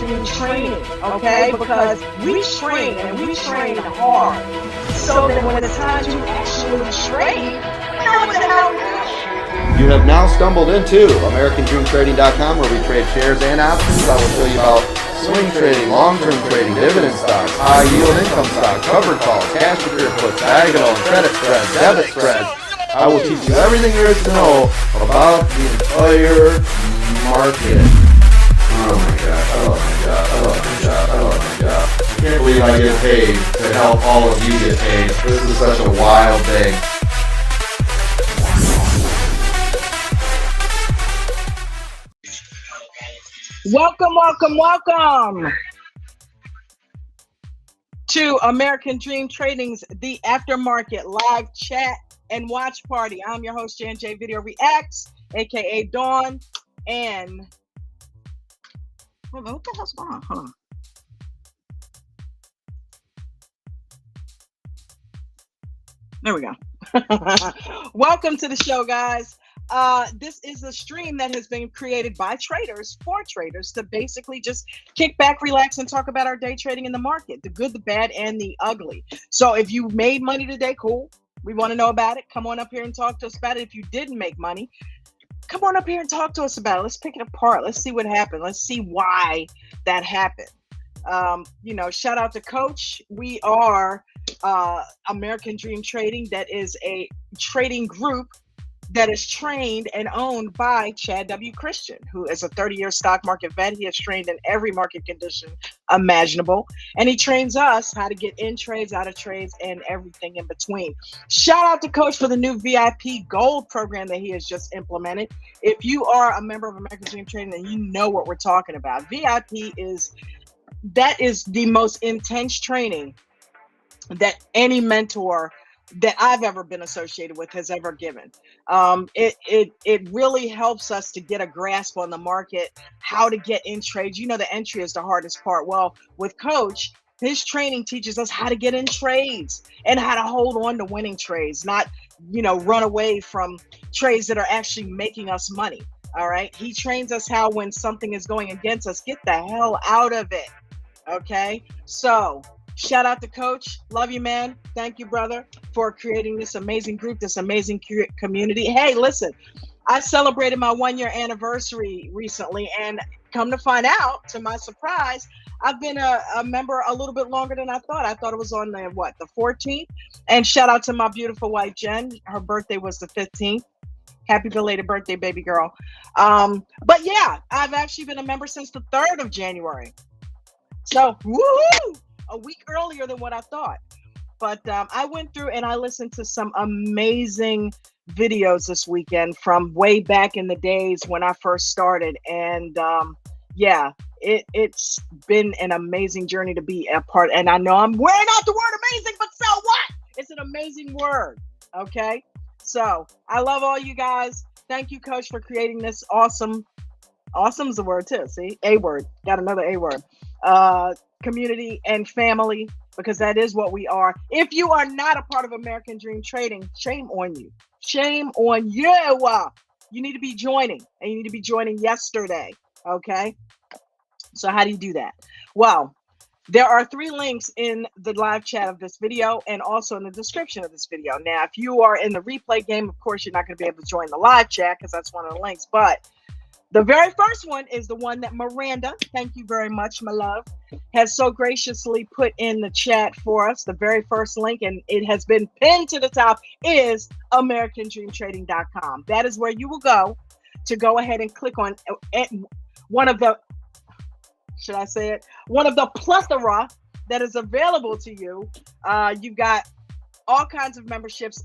Dream training, okay? Because we train and we train hard so that when it's time to actually trade, we know what the hell we're doing. You have now stumbled into AmericanDreamTrading.com, where we trade shares and options. I will show you about swing trading, long-term trading, dividend stocks, high-yield income stocks, covered calls, cash secure puts, diagonal, credit spreads, debit spreads. I will teach you everything there is to know about the entire market. Oh my god, oh my god, oh my god, oh my god. I can't believe I get paid to help all of you get paid. This is such a wild thing. Welcome to American Dream Trading's The Aftermarket live chat and watch party. I'm your host, J&J Video Reacts, aka Dawn, and what the hell's going on? Hold on. There we go. Welcome to the show, guys. This is a stream that has been created by traders for traders to basically just kick back, relax, and talk about our day trading in the market, the good, the bad, and the ugly. So if you made money today, cool. We want to know about it. Come on up here and talk to us about it. If you didn't make money, come on up here and talk to us about it. Let's pick it apart. Let's see what happened. Let's see why that happened. Shout out to Coach. We are American Dream Trading. That is a trading group that is trained and owned by Chad W. Christian, who is a 30-year stock market vet. He has trained in every market condition imaginable. And he trains us how to get in trades, out of trades, and everything in between. Shout out to Coach for the new VIP Gold program that he has just implemented. If you are a member of American Dream Trading, then you know what we're talking about. VIP is the most intense training that any mentor that I've ever been associated with has ever given. It really helps us to get a grasp on the market, how to get in trades. You know, the entry is the hardest part. Well, with Coach, his training teaches us how to get in trades and how to hold on to winning trades, not, run away from trades that are actually making us money. All right. He trains us how, when something is going against us, get the hell out of it. Okay. So shout out to Coach. Love you, man. Thank you, brother, for creating this amazing group, this amazing community. Hey, listen, I celebrated my 1-year anniversary recently, and come to find out, to my surprise, I've been a member a little bit longer than I thought. I thought it was on the 14th. And shout out to my beautiful wife, Jen. Her birthday was the 15th. Happy belated birthday, baby girl. But yeah, I've actually been a member since the 3rd of January. So, woohoo! A week earlier than what I thought. But I went through and I listened to some amazing videos this weekend from way back in the days when I first started. And it's been an amazing journey to be a part. And I know I'm wearing out the word amazing, but so what? It's an amazing word. Okay. So I love all you guys. Thank you, Coach, for creating this awesome. Awesome's the word too. See, A word. Got another A word. Community and family, because that is what we are. If you are not a part of American Dream Trading, shame on you. Shame on you. You need to be joining, and you need to be joining yesterday. Okay. So how do you do that? Well, there are 3 links in the live chat of this video and also in the description of this video. Now, if you are in the replay game, of course, you're not going to be able to join the live chat because that's one of the links. But the very first one is the one that Miranda, thank you very much, my love, has so graciously put in the chat for us. The very first link, and it has been pinned to the top, is AmericanDreamTrading.com. That is where you will go ahead and click on one of the, should I say it? One of the plethora that is available to you. You've got all kinds of memberships.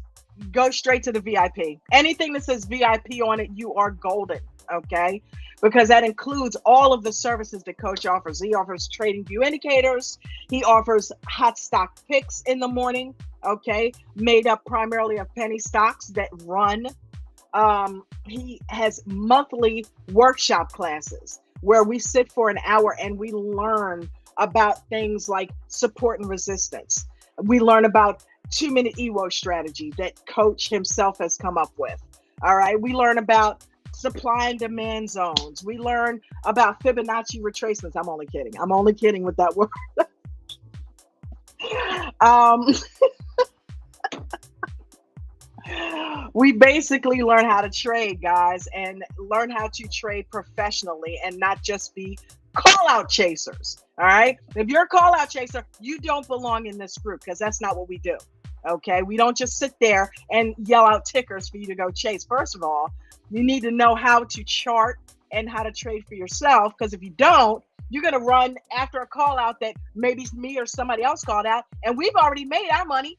Go straight to the VIP. Anything that says VIP on it, you are golden. Okay, because that includes all of the services that Coach offers. He offers trading view indicators. He offers hot stock picks in the morning, okay, made up primarily of penny stocks that run. He has monthly workshop classes where we sit for an hour and we learn about things like support and resistance. We learn about 2-minute EWO strategy that Coach himself has come up with. All right, we learn about supply and demand zones. We learn about Fibonacci retracements. I'm only kidding. I'm only kidding with that word. um, we basically learn how to trade, guys, and learn how to trade professionally and not just be call out chasers. All right. If you're a call out chaser, you don't belong in this group because that's not what we do. Okay. We don't just sit there and yell out tickers for you to go chase. First of all, you need to know how to chart and how to trade for yourself, because if you don't, you're going to run after a call out that maybe me or somebody else called out, and we've already made our money.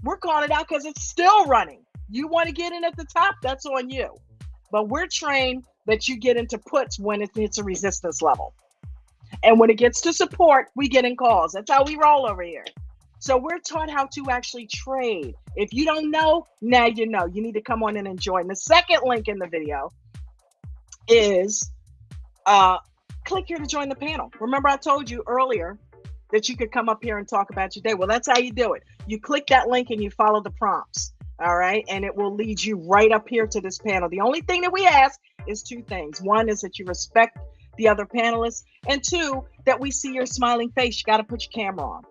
We're calling it out because it's still running. You want to get in at the top, that's on you. But we're trained that you get into puts when it hits a resistance level. And when it gets to support, we get in calls. That's how we roll over here. So we're taught how to actually trade. If you don't know, now you know. You need to come on in and join. The second link in the video is click here to join the panel. Remember I told you earlier that you could come up here and talk about your day. Well, that's how you do it. You click that link and you follow the prompts. All right. And it will lead you right up here to this panel. The only thing that we ask is two things. One is that you respect the other panelists, and two, that we see your smiling face. You got to put your camera on.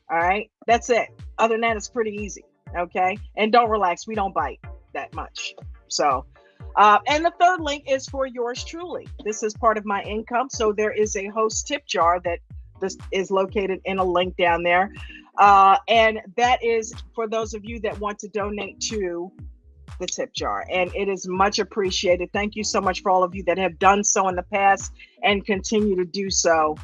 All right. That's it. Other than that, it's pretty easy. Okay. And don't relax. We don't bite that much. So, and the third link is for yours truly. This is part of my income. So there is a host tip jar that this is located in a link down there. And that is for those of you that want to donate to the tip jar, and it is much appreciated. Thank you so much for all of you that have done so in the past and continue to do so.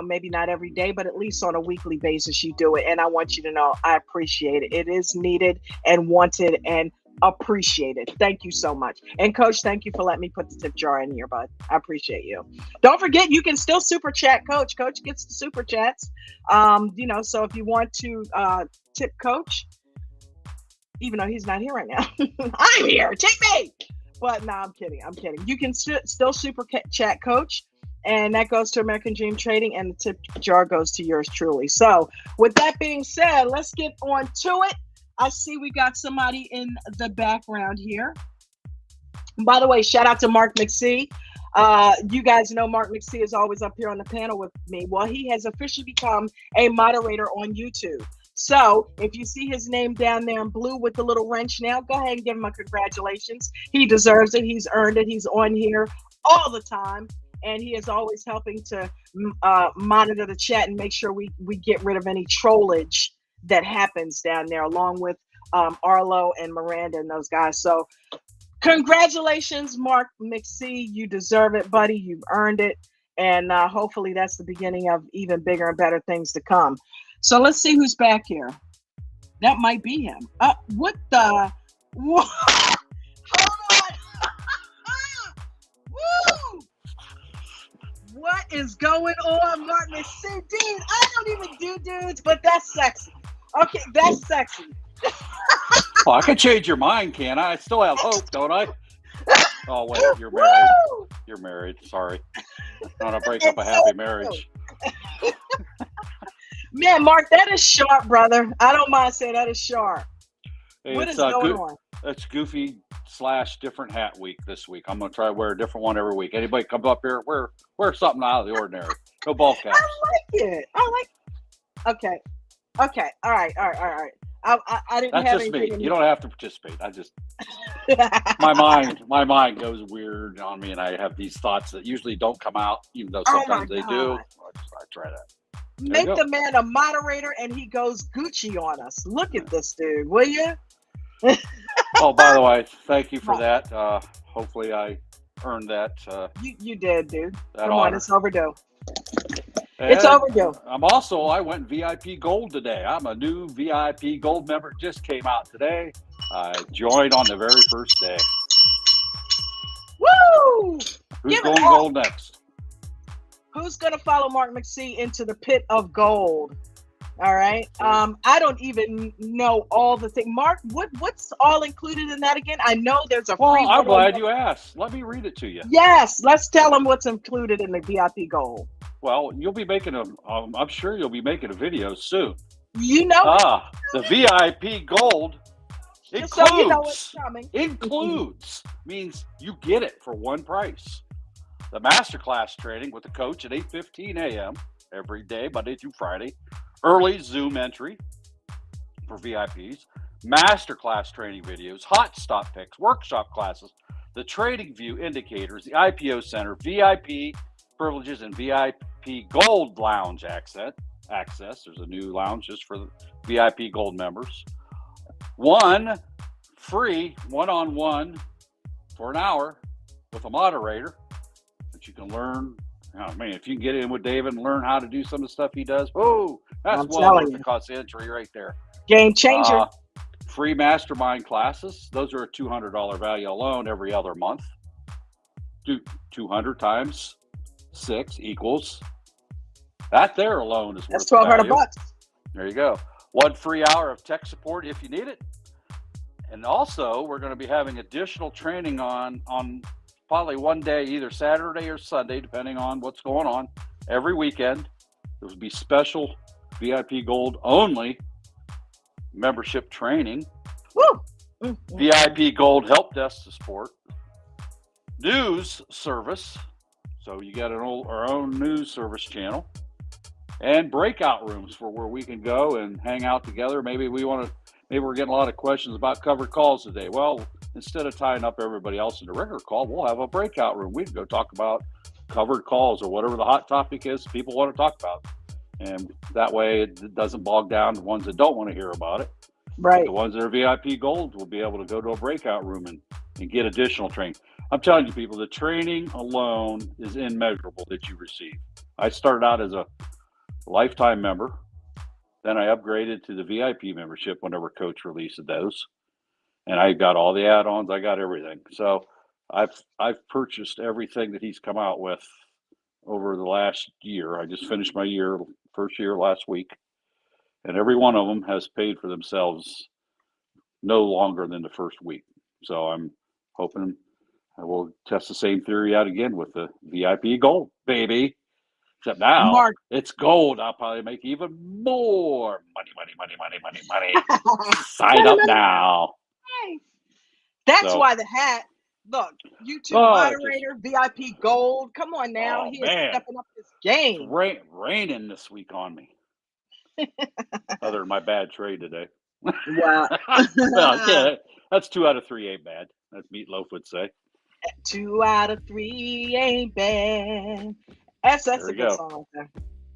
Maybe not every day, but at least on a weekly basis you do it. And I want you to know I appreciate it. It is needed and wanted and appreciated. Thank you so much. And Coach, thank you for letting me put the tip jar in here, bud. I appreciate you. Don't forget, you can still super chat Coach. Coach gets the super chats. So if you want to tip Coach, even though he's not here right now, I'm here. Tip me. But no, I'm kidding. You can still super chat Coach, and that goes to American Dream Trading, and the tip jar goes to yours truly. So with that being said, let's get on to it. I see we got somebody in the background here. By the way, shout out to Mark McSee. You guys know Mark McSee is always up here on the panel with me. Well, he has officially become a moderator on YouTube. So if you see his name down there in blue with the little wrench now, go ahead and give him a congratulations. He deserves it. He's earned it. He's on here all the time. And he is always helping to monitor the chat and make sure we get rid of any trollage that happens down there, along with Arlo and Miranda and those guys. So congratulations, Mark McSee. You deserve it, buddy. You've earned it. And hopefully that's the beginning of even bigger and better things to come. So let's see who's back here. That might be him. What the? What? Hold on. Woo! What is going on, Mark McSee? Dude, I don't even do dudes, but that's sexy. Okay, that's sexy. Well, I can change your mind, can't I? I still have hope, don't I? Oh, wait, you're married. Woo! You're married. Sorry. I want to break up a happy marriage. Man, Mark, that is sharp, brother. I don't mind saying that is sharp. Hey, what is going on? It's goofy / different hat week this week. I'm going to try to wear a different one every week. Anybody come up here, wear something out of the ordinary. No ball caps. I like it. Okay. All right. I didn't That's have just anything. me. You don't have to participate. I just my mind goes weird on me, and I have these thoughts that usually don't come out, even though sometimes they do. I try that. Make the man a moderator and he goes Gucci on us. Look at this dude, will you? Oh, by the way, thank you for that. Hopefully I earned that. You did, dude. Come on, it's overdue. And it's overdue. I went VIP Gold today. I'm a new VIP Gold member. Just came out today. I joined on the very first day. Woo! Who's going gold next? Who's going to follow Mark McSee into the pit of gold? All right. I don't even know all the things. Mark, what's all included in that again? I know there's a free. Well, I'm glad you asked. Let me read it to you. Yes. Let's tell them what's included in the VIP Gold. Well, you'll be making I'm sure you'll be making a video soon. You know. The VIP Gold Just so you know what's coming. Includes means you get it for one price. The masterclass training with the coach at 8:15 a.m. every day, Monday through Friday. Early Zoom entry for VIPs. Masterclass training videos, hot stop picks, workshop classes, the trading view indicators, the IPO center, VIP privileges, and VIP Gold Lounge access. There's a new lounge just for the VIP Gold members. One free one-on-one for an hour with a moderator that you can learn. I mean, if you can get in with David and learn how to do some of the stuff he does, oh, that's well worth the cost of entry right there. Game changer. Free mastermind classes. Those are a $200 value alone every other month. 200 times 6 equals that there alone is worth $1,200. There you go. One free hour of tech support if you need it. And also, we're going to be having additional training on probably one day, either Saturday or Sunday, depending on what's going on. Every weekend, there will be special VIP Gold only membership training. Woo! VIP Gold help desk support. News service. So you got our own news service channel. And breakout rooms for where we can go and hang out together. Maybe we're getting a lot of questions about covered calls today. Well, instead of tying up everybody else in the regular call, we'll have a breakout room. We can go talk about covered calls or whatever the hot topic is people want to talk about. And that way it doesn't bog down the ones that don't want to hear about it. Right. But the ones that are VIP Gold will be able to go to a breakout room and get additional training. I'm telling you, people, the training alone is immeasurable that you receive. I started out as a lifetime member. Then I upgraded to the VIP membership whenever Coach released those. And I got all the add-ons. I got everything. So I've purchased everything that he's come out with over the last year. I just finished my first year last week. And every one of them has paid for themselves no longer than the first week. So I'm hoping I will test the same theory out again with the VIP Gold, baby. Except now, Mark, it's gold. I'll probably make even more money. Sign up now. Nice. That's why the hat. Look, YouTube moderator, VIP Gold. Come on now. He is stepping up his game. It's raining this week on me. Other than my bad trade today. Wow. Well, yeah, that's 2 out of 3 ain't bad. As Meatloaf would say. 2 out of 3 ain't bad. That's a good song.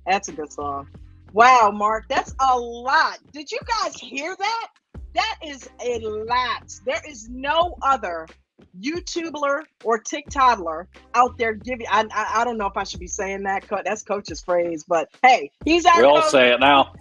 That's a good song. Wow, Mark, that's a lot. Did you guys hear that? That is a lot. There is no other YouTuber or TikToker out there giving. I don't know if I should be saying that. That's Coach's phrase, but hey, he's our We'll coach. say it now.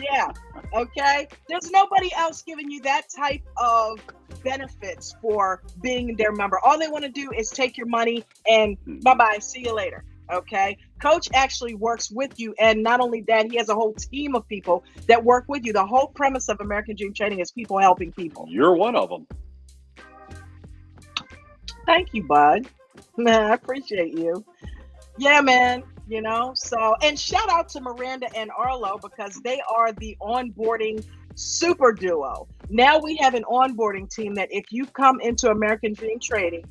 Yeah. Okay. There's nobody else giving you that type of benefits for being their member. All they want to do is take your money and bye-bye. See you later. Okay. Coach actually works with you. And not only that, he has a whole team of people that work with you. The whole premise of American Dream Trading is people helping people. You're one of them. Thank you, bud. Man, I appreciate you. Yeah, man. You know, so, and shout out to Miranda and Arlo because they are the onboarding super duo. Now we have an onboarding team that if you come into American Dream Trading,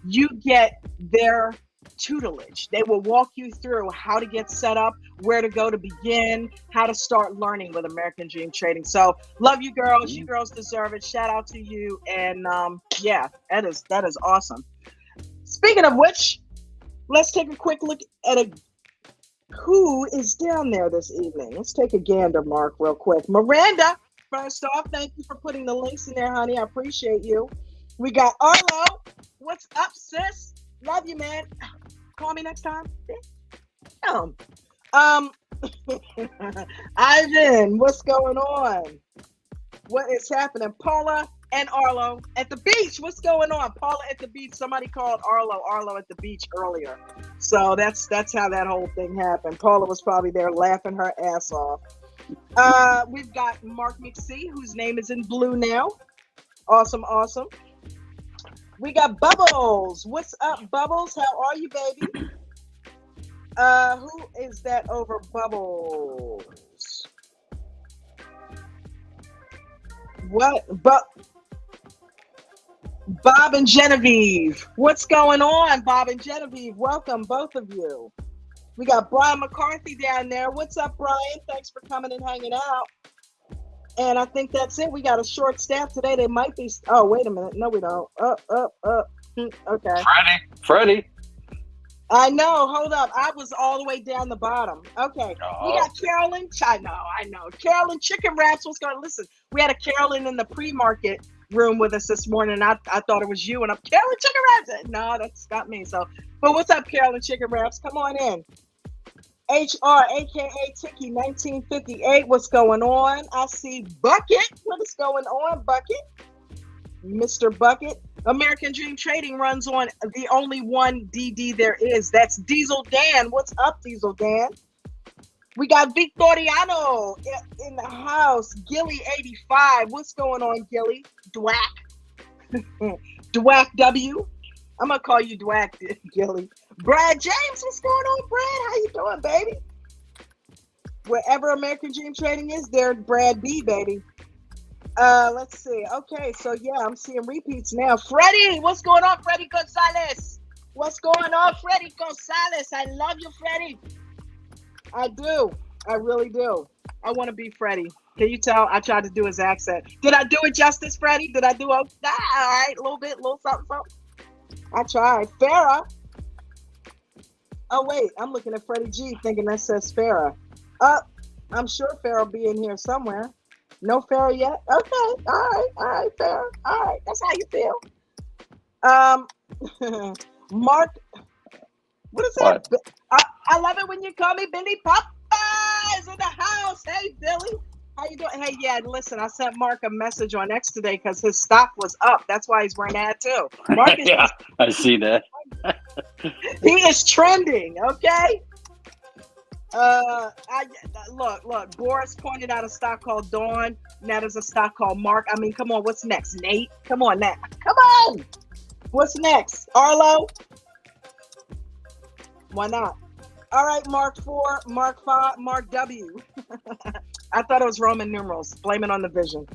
you get their tutelage. They will walk you through how to get set up, where to go to begin, how to start learning with American Dream Trading. So love you girls. You girls deserve it. Shout out to you. And yeah, that is awesome. Speaking of which, let's take a quick look at who is down there this evening. Let's take a gander, Mark, real quick. Miranda, first off, thank you for putting the links in there, honey. I appreciate you. We got Arlo. What's up, sis? Love you, man. Call me next time. Ivan, what's going on? What is happening? Paula and Arlo at the beach. What's going on? Paula at the beach. Somebody called Arlo at the beach earlier. So that's how that whole thing happened. Paula was probably there laughing her ass off. We've got Mark McC, whose name is in blue now. Awesome. We got Bubbles. What's up, Bubbles? How are you, baby? Who is that over Bubbles? What? Bob and Genevieve. What's going on, Bob and Genevieve? Welcome, both of you. We got Brian McCarthy down there. What's up, Brian? Thanks for coming and hanging out. And I think that's it. We got a short staff today. They might be. Oh, wait a minute. No, we don't. Up. Okay. Freddie. I know. Hold up. I was all the way down the bottom. Okay. Oh. We got Carolyn. I know. Carolyn Chicken Wraps. What's going on? Listen, we had a Carolyn in the pre-market room with us this morning. I thought it was you. And I'm Carolyn Chicken Wraps. No, that's not me. So, but what's up, Carolyn Chicken Wraps? Come on in. HR, aka Tiki 1958. What's going on? I see Bucket. What is going on, Bucket? Mr. Bucket. American Dream Trading runs on the only one DD there is. That's Diesel Dan. What's up, Diesel Dan? We got Victoriano in the house. Gilly 85. What's going on, Gilly? Dwack. Dwack W. I'm gonna call you Dwack, Gilly. Brad James, what's going on, Brad? How you doing, baby? Wherever American Dream Trading is, there Brad B, baby. Let's see. Okay, so yeah, I'm seeing repeats now. Freddie, what's going on, Freddie Gonzalez? What's going on, Freddie Gonzalez? I love you, Freddie. I do. I really do. I want to be Freddie. Can you tell? I tried to do his accent. Did I do it justice, Freddie? Did I do it? All right, a little bit, a little something, something. I tried. Farrah. Oh, wait. I'm looking at Freddie G thinking that says Farrah. I'm sure Farrah will be in here somewhere. No Farrah yet? Okay. All right, Farrah. All right. That's how you feel. Mark. What is that? I love it when you call me Billy Popeyes in the house. Hey, Billy. How you doing? Hey, yeah, listen, I sent Mark a message on X today because his stock was up. That's why he's wearing that too. Mark is Yeah, I see that. he is trending, okay? Look, Boris pointed out a stock called Dawn. Now there's a stock called Mark. I mean, come on, what's next? Nate? Come on, Nat. Come on! What's next? Arlo? Why not? All right, Mark 4, Mark 5, Mark W. I thought it was Roman numerals. Blame it on the vision.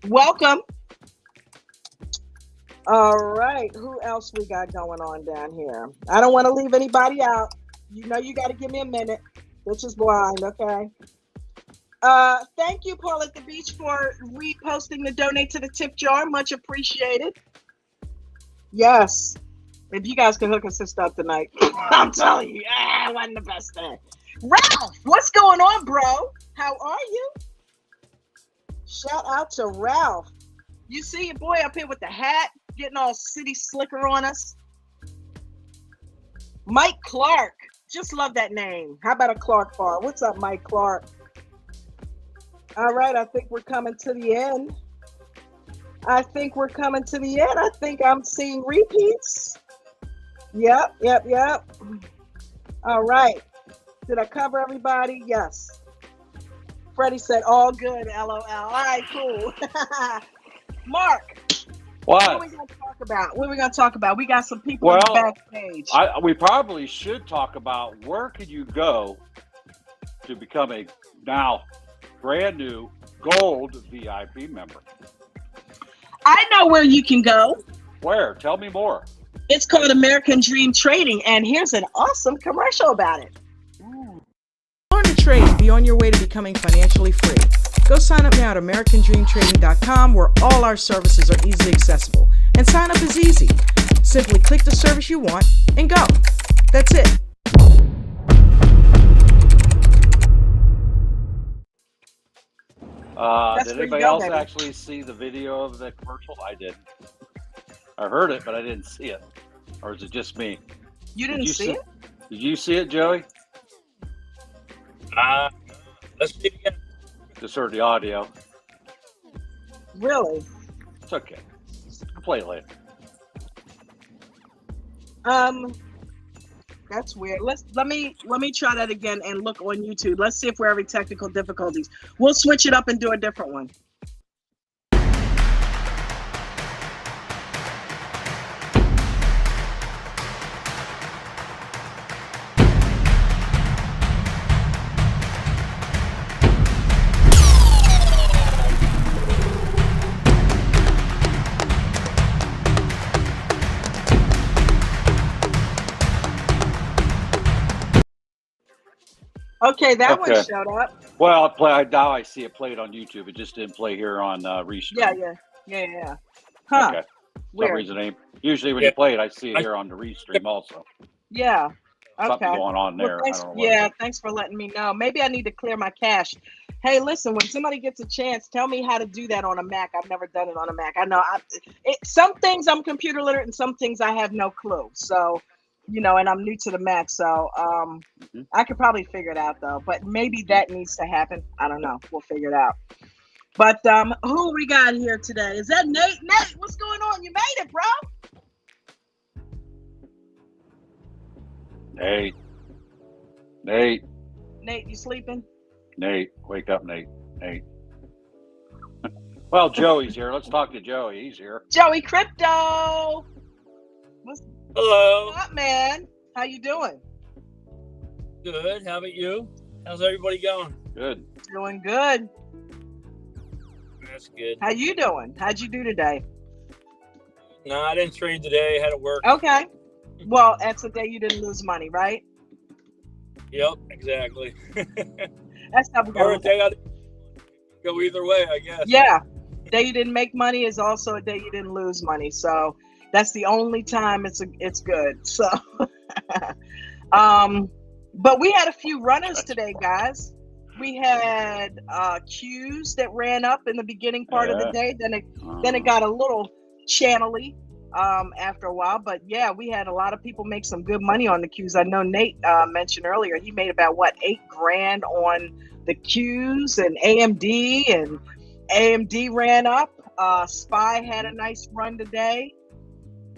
Welcome. All right, who else we got going on down here? I don't want to leave anybody out. You know you got to give me a minute. Bitch is blind, okay? Thank you, Paul at the Beach, for reposting the donate to the tip jar. Much appreciated. Yes. If you guys can hook us up tonight, I'm telling you, it wasn't the best thing. Ralph, what's going on, bro? How are you? Shout out to Ralph. You see your boy up here with the hat, getting all city slicker on us. Mike Clark, just love that name. How about a Clark bar? What's up, Mike Clark? All right, I think we're coming to the end. I think I'm seeing repeats. Yep. All right. Did I cover everybody? Yes. Freddie said all good, LOL. All right, cool. Mark. What? What are we going to talk about? What are we going to talk about? We got some people on the backstage. We probably should talk about where could you go to become a now brand new gold VIP member. I know where you can go. Where? Tell me more. It's called American Dream Trading, and here's an awesome commercial about it. Learn to trade and be on your way to becoming financially free. Go sign up now at AmericanDreamTrading.com, where all our services are easily accessible. And sign up is easy. Simply click the service you want and go. That's it. Did anybody else actually see the video of the commercial? I didn't. I heard it, but I didn't see it. Or is it just me? You didn't see it? Did you see it, Joey? Let's see it again. Just heard the audio. Really? It's okay. I'll play it later. That's weird. Let me try that again and look on YouTube. Let's see if we're having technical difficulties. We'll switch it up and do a different one. Okay, that one Okay. showed up. Well, now I see it played on YouTube. It just didn't play here on Restream. Yeah. Huh. Okay. For some Weird. reason, usually when Yeah. you play it, I see it here on the Restream also. Yeah. Something Okay. going on there. Thanks, I don't know what it is. thanks for letting me know. Maybe I need to clear my cache. Hey, listen, when somebody gets a chance, tell me how to do that on a Mac. I've never done it on a Mac. I know some things I'm computer literate and some things I have no clue. So, and I'm new to the Mac. So I could probably figure it out though. But maybe that needs to happen. I don't know. We'll figure it out. But who we got here today? Is that Nate? Nate, what's going on? You made it, bro. Nate, Nate, you sleeping? Nate, wake up, Nate. Well, Joey's here. Let's talk to Joey. He's here. Joey Crypto. What's Hello. up, man? How you doing? Good. How about you? How's everybody going? Good. Doing good. That's good. How you doing? How'd you do today? No, I didn't trade today. I had to work. Okay. Well, that's the day you didn't lose money, right? Yep, exactly. That's how we Or a got. day I go either way, I guess. Yeah. Day you didn't make money is also a day you didn't lose money. So that's the only time it's good. So but we had a few runners today, guys. We had Qs that ran up in the beginning part of the day. Then it got a little channely after a while. But yeah, we had a lot of people make some good money on the Qs. I know Nate mentioned earlier he made about $8,000 on the Qs, and AMD ran up. SPY had a nice run today.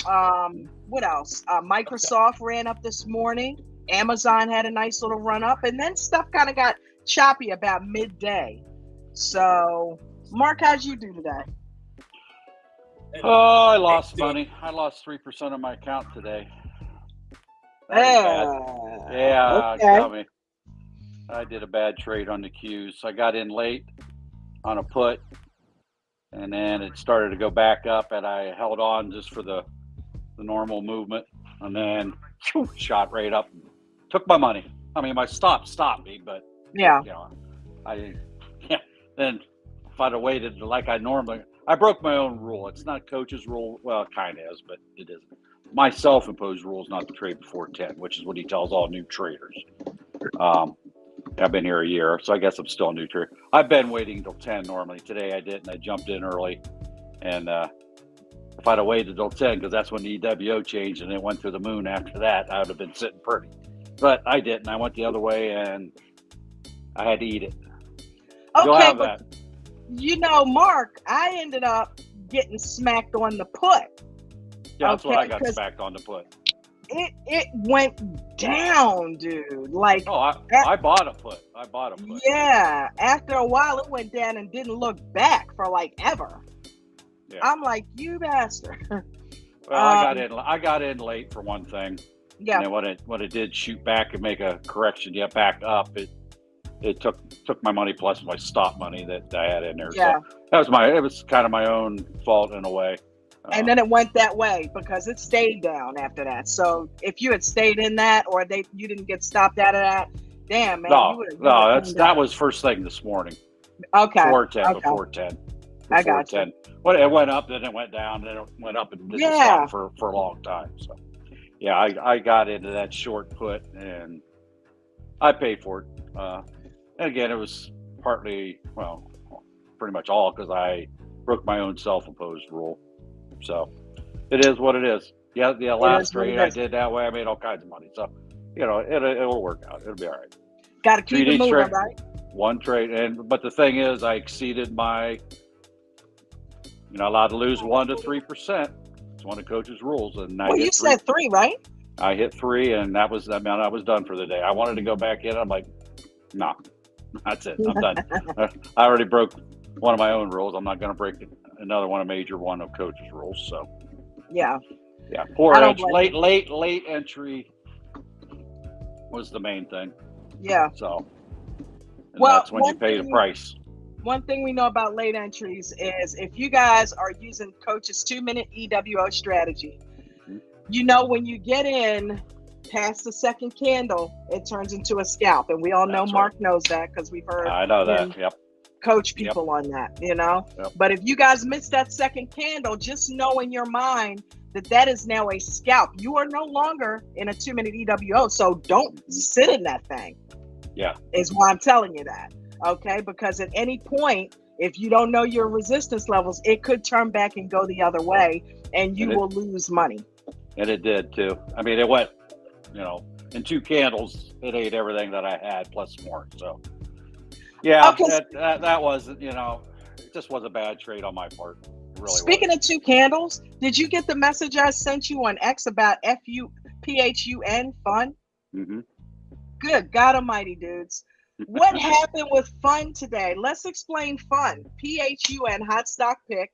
What else? Microsoft ran up this morning. Amazon had a nice little run up, and then stuff kind of got choppy about midday. So, Mark, how'd you do today? Oh, I lost money. I lost 3% of my account today. Yeah, okay. got me. I did a bad trade on the Qs. I got in late on a put, and then it started to go back up, and I held on just for the normal movement, and then shot right up, took my money. I mean, my stop stopped me, but Yeah. Then if I'd have waited like I normally, I broke my own rule. It's not coach's rule. Well, it kind of is, but it isn't. My self-imposed rule is not to trade before 10, which is what he tells all new traders. I've been here a year, so I guess I'm still a new trader. I've been waiting until 10 normally. Today I didn't. I jumped in early, and if I'd have waited until 10, because that's when the EWO changed and it went to the moon after that, I would have been sitting pretty. But I didn't. I went the other way, and I had to eat it. You'll Okay, have but that. Mark, I ended up getting smacked on the put. Yeah, that's what okay, I got 'cause smacked on the put. It went down, dude. Like, Oh, I bought a put. yeah, after a while it went down and didn't look back for like ever. Yeah. I'm like, you bastard. Well, I got in late for one thing. Yeah. And then when it did shoot back and make a correction, back up, it took my money plus my stop money that I had in there. Yeah. So it was kind of my own fault in a way. And then it went that way because it stayed down after that. So if you had stayed in that, or you didn't get stopped out of that, damn man. That was first thing this morning. Okay. 410 okay. before 10. I got you. Well, it went up, then it went down, then it went up and didn't stop for a long time. So yeah, I got into that short put and I paid for it. And again, it was partly, well, pretty much all because I broke my own self-imposed rule. So it is what it is. Yeah, last trade I did that way, I made all kinds of money. So, it'll work out. It'll be all right. Got to keep it moving, right? One trade. But the thing is, I exceeded my, allowed to lose 1 to 3%. It's one of coach's rules. And you said 3, right? I hit 3, and that meant I was done for the day. I wanted to go back in. I'm like, no, that's it. I'm done. I already broke one of my own rules. I'm not going to break another one, a major one of coach's rules. So yeah, poor entry, late entry was the main thing. Yeah. So that's when you pay the price. One thing we know about late entries is if you guys are using coach's 2-minute EWO strategy, when you get in past the second candle, it turns into a scalp. And we all know That's Mark knows that because we've heard I know him that. Yep. coach people on that, Yep. But if you guys missed that second candle, just know in your mind that is now a scalp. You are no longer in a 2-minute EWO, so don't sit in that thing. Yeah. Is why I'm telling you that. Okay, because at any point, if you don't know your resistance levels, it could turn back and go the other way, and you will lose money. And it did too. I mean, it went, in 2 candles, it ate everything that I had plus more. So, yeah, Okay. that was, it just was a bad trade on my part. It really Speaking was. of 2 candles, did you get the message I sent you on X about FUPHUN fun? Mm-hmm. Good God Almighty, dudes. What happened with fun today? Let's explain fun. PHUN, hot stock pick.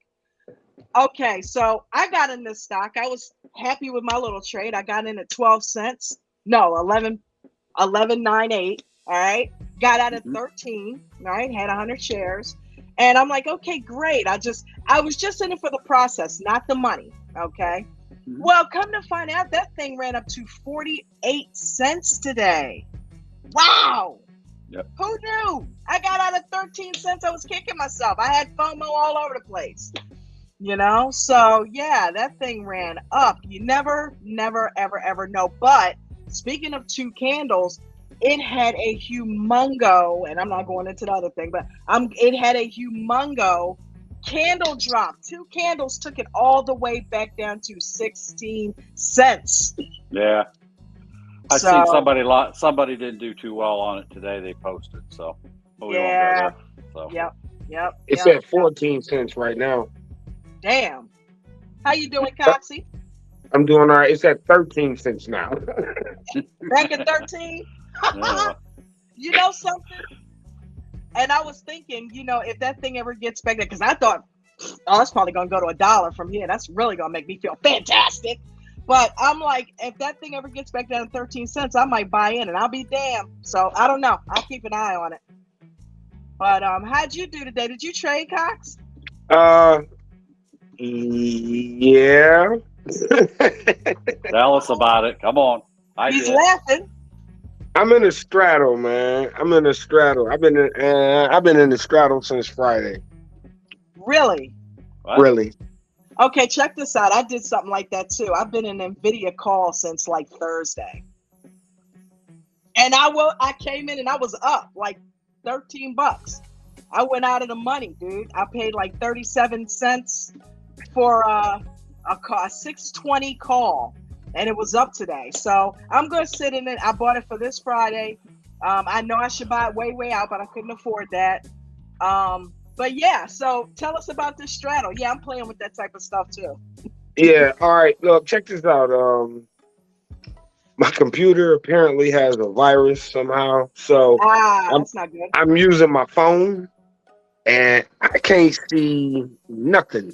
Okay, so I got in this stock. I was happy with my little trade. I got in at 12 cents. No, 11.98. All right. Got out at 13. All right. Had 100 shares. And I'm like, okay, great. I was just in it for the process, not the money. Okay. Mm-hmm. Well, come to find out, that thing ran up to 48 cents today. Wow. Yep. Who knew? I got out at 13 cents. I was kicking myself. I had FOMO all over the place. So yeah, that thing ran up. You never, ever, ever know. But speaking of 2 candles, it had a humongo, and I'm not going into the other thing, but it had a humongo candle drop. 2 candles took it all the way back down to 16 cents. Yeah. I seen somebody didn't do too well on it today. They posted, so we won't go there. So. Yep. It's at 14 cents right now. Damn. How you doing, Coxie? I'm doing all right. It's at 13 cents now. Back at 13? Yeah. You know something? And I was thinking, if that thing ever gets back there, because I thought, oh, it's probably going to go to $1 from here. That's really going to make me feel fantastic. But I'm like, if that thing ever gets back down to 13 cents, I might buy in, and I'll be damned. So I don't know. I'll keep an eye on it. But how'd you do today? Did you trade, Cox? Yeah. Tell us about it. Come on. He's laughing. I'm in a straddle, man. I'm in a straddle. I've been in the straddle since Friday. Really? What? Really. Okay, check this out. I did something like that too. I've been in NVIDIA call since like Thursday. And I came in and I was up like $13. I went out of the money, dude. I paid like 37 cents for a 620 call, and it was up today. So I'm going to sit in it. I bought it for this Friday. I know I should buy it way out, but I couldn't afford that. But yeah, so tell us about this straddle. Yeah, I'm playing with that type of stuff too. Yeah. All right. Look, check this out. My computer apparently has a virus somehow. So that's not good. I'm using my phone and I can't see nothing.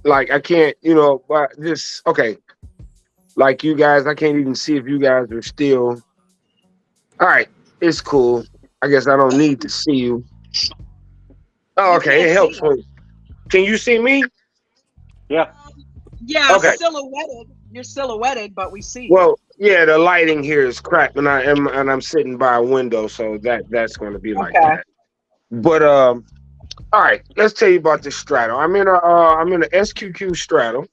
Like I can't, but okay. Like you guys, I can't even see if you guys are still. All right. It's cool. I guess I don't need to see you. Oh, okay. It helps. Can you see me? Yeah. Yeah, okay. Silhouetted. You're silhouetted, but we see. Well, yeah, the lighting here is crap, and I'm sitting by a window, so that's going to be like that. But all right, let's tell you about this straddle. I'm in a SQQ straddle.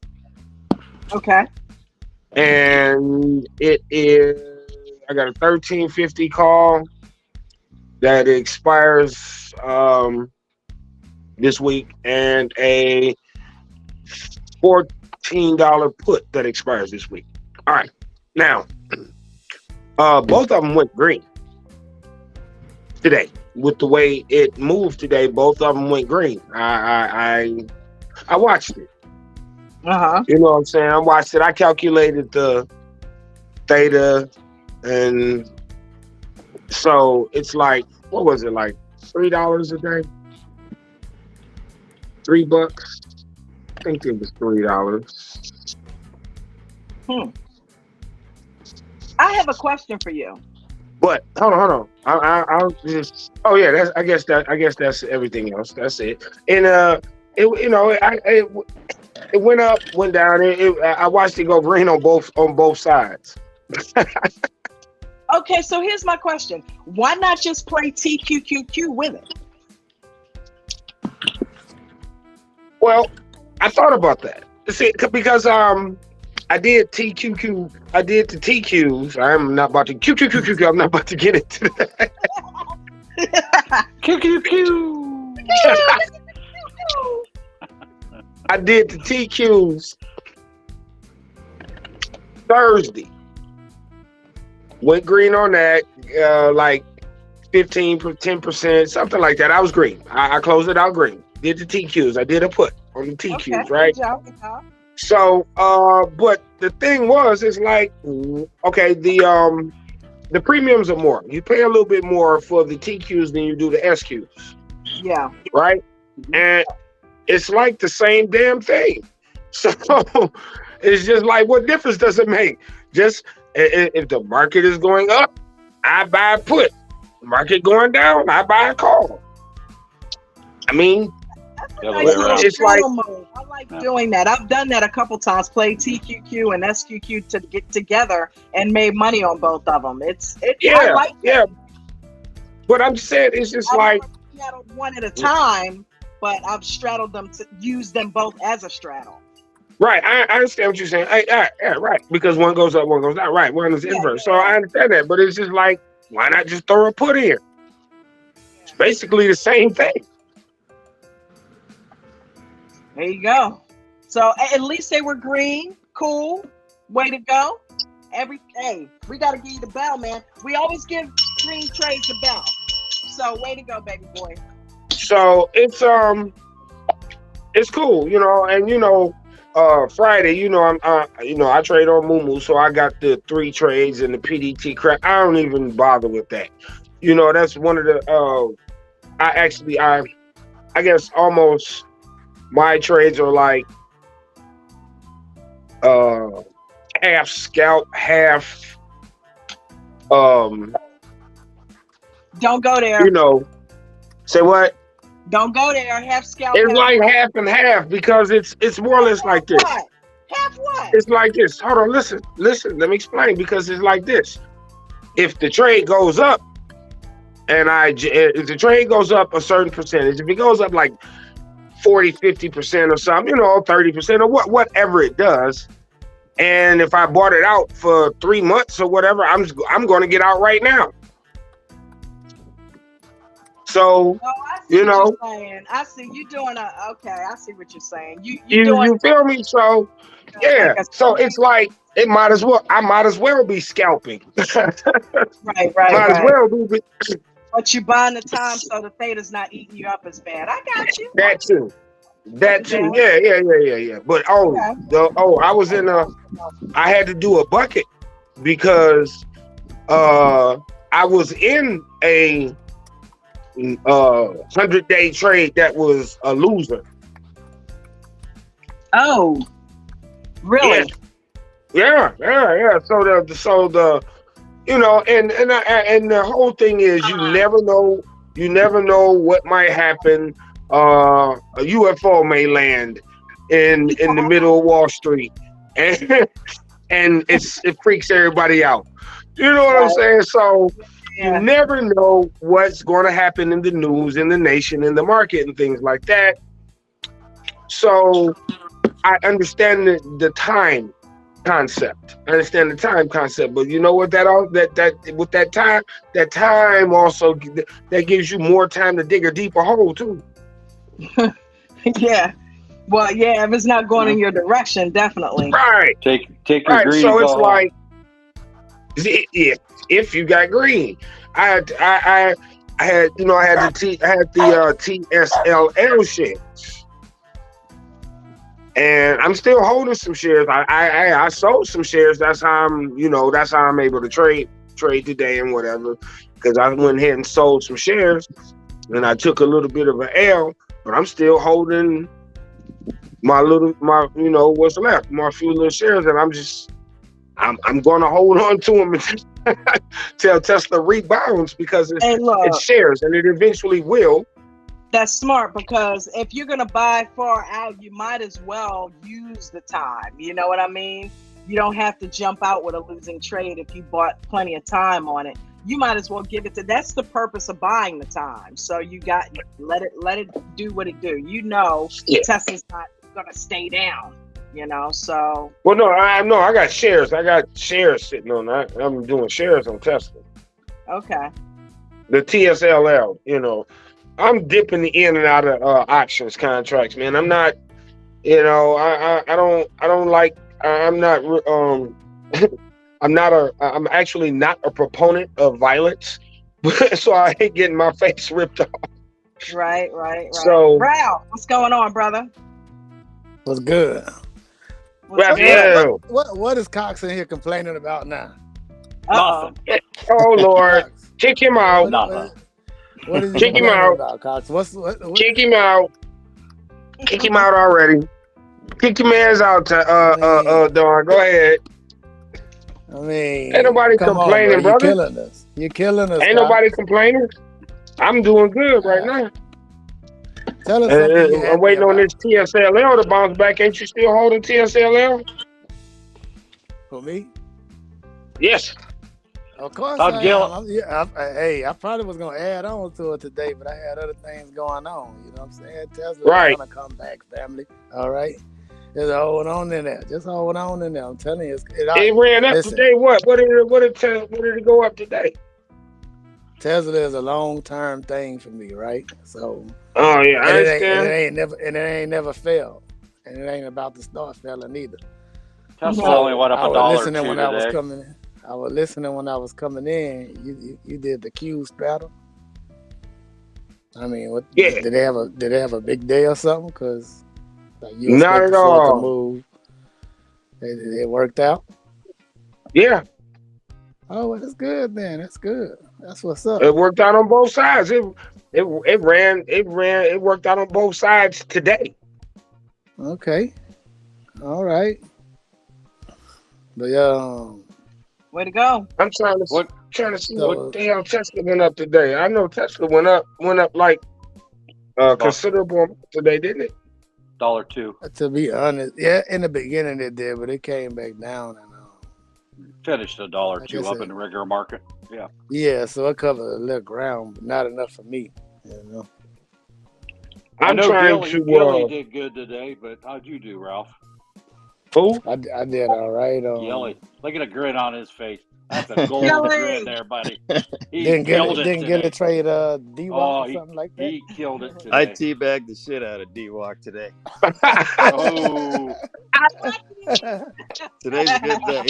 Okay. And it is. I got a 1350 call that expires this week, and a $14 put that expires this week. All right, now both of them went green today. With the way it moved today, both of them went green. I watched it. You know what I'm saying? I watched it. I calculated the theta, and so it's like, what was it, like $3 a day? $3. I think it was $3. I have a question for you. But hold on. I'll just. Oh yeah, I guess that's everything else. That's it. And it went up, went down. I watched it go green on both sides. Okay, so here's my question. Why not just play TQQQ with it? Well, I thought about that. See, because I did TQQ. I did the TQs. I'm not about to QQQQ. I'm not about to get into that. QQQ. I did the TQs Thursday. Went green on that, like 10%, something like that. I was green. I closed it out green. Did the TQs. I did a put on the TQs, Okay, right? good job, good job. So, but the thing was, it's like, okay, the premiums are more. You pay a little bit more for the TQs than you do the SQs, Yeah. right? And it's like the same damn thing. So it's just like, what difference does it make? Just if the market is going up, I buy a put. Market going down, I buy a call. I mean, The other way around. it's like, I like doing that. I've done that a couple times. Played TQQ and SQQ to get together and made money on both of them. I yeah, like yeah. But I'm just saying, it's just like, I've straddled one at a time, but I've straddled them to use them both as a straddle. right. I understand what you're saying. Yeah, right. Because one goes up, one goes down. Right. One is inverse. So I understand that. But it's just like, why not just throw a put in? It's basically the same thing. There you go. So at least they were green. Cool. Way to go. Hey, we got to give you the bell, man. We always give green trades the bell. So way to go, baby boy. So it's cool, and Friday, I trade on Mumu, so I got the 3 trades and the PDT crap. I don't even bother with that. That's one of the I guess almost my trades are like half scalp, half Don't go there. Say what? Don't go there. Half scalp. It's like half and half because it's more or less like this. What? Half what? It's like this. Hold on, listen. Let me explain, because it's like this. If the trade goes up, if the trade goes up a certain percentage, if it goes up like 40, 50% or something, 30% or whatever it does, and if I bought it out for 3 months or whatever, I'm going to get out right now. So, I see what you're saying. I see you doing okay. I see what you're saying. You feel me? So, yeah. So it's like I might as well be scalping. Right. Might as well be. But you buying the time so the theta's not eating you up as bad. I got you. That too. Yeah. But I was I had to do a bucket because I was in a 100-day trade that was a loser. Oh, really? Yeah. So the and the whole thing is, you never know what might happen. A UFO may land in the middle of Wall Street, and it freaks everybody out. You know what I'm saying? So you never know what's going to happen in the news, in the nation, in the market, and things like that. So I understand the time concept. But you know what? That time also that gives you more time to dig a deeper hole too. Yeah. Well, yeah. If it's not going in your direction, definitely. Right. Take your green. So it's like, if you got green, I had the TSLL shares, and I'm still holding some shares. I sold some shares. That's how I'm able to trade today and whatever, because I went ahead and sold some shares, and I took a little bit of an L, but I'm still holding my what's left, my few little shares, and I'm going to hold on to them until Tesla rebounds, because it's shares, and it eventually will. That's smart, because if you're going to buy far out, you might as well use the time. You know what I mean? You don't have to jump out with a losing trade if you bought plenty of time on it. You might as well give it to. That's the purpose of buying the time. So you got let it do what it do. You know, Tesla's not gonna stay down. You know, so. Well, no, I got shares. I got shares sitting on that. I'm doing shares on Tesla. Okay. The TSLL. You know, I'm dipping in and out of options contracts, man. I'm not. You know, I don't like. I'm not. I'm actually not a proponent of violence, so I ain't getting my face ripped off. Right. So, Ralph, what's going on, brother? What's good? Raphael. What is Cox in here complaining about now? Uh-oh. Nothing. Oh Lord, Cox, kick him out. Nothing. what is he Kick him complaining out. about, Cox? What? Kick him out. Kick him out already. Kick your man's out. Dawn. Go ahead. I mean, Ain't nobody come complaining, on, bro. brother. You're killing us. You're killing us. Ain't Cox. nobody complaining. I'm doing good right now. Tell us something you're happy I'm waiting on about. this TSLL to bounce back. Ain't you still holding TSLL? For me? Yes. Of course Todd I Gillett. am. Hey, I probably was gonna add on to it today, but I had other things going on. You know what I'm saying? Tesla's Right. gonna come back, family. All right. Just hold on in there. Just hold on in there. I'm telling you, It ran up listen, today. What did it go up today? Tesla is a long-term thing for me, right? So, Oh yeah, I and understand. it ain't never failed, and it ain't about to start failing either. Tesla No. only went up I was $1 or listening $2 when I was today. coming in. I was listening when I was coming in. You did the Q straddle. I mean, what? Yeah. Did they have a big day or something? Because like, you Not expected at for it to all. move. It worked out. Yeah, Oh, well, that's good, man. That's good. That's what's up. it worked out on both sides. It worked out on both sides today. Okay. All right. But Way to go. I'm trying to What? see So- what the hell Tesla went up today. I know Tesla went up like considerable amount today, didn't it? $1.02. to be honest, yeah, in the beginning it did, but it came back down and Finished $1 or Like $2 I up said. in the regular market. Yeah. yeah, so it covered a little ground, but not enough for me. You know. I I'm know trying Gilly to. did good today, but how'd you do, Ralph? Who? I did all right. Gilly. Look at a grin on his face. That's a golden Gilly. grin there, buddy. He Didn't killed it get today. a trade D-Walk Oh, or something like that. he killed it I today. teabagged the shit out of D-Walk today. Oh, Today's a good day.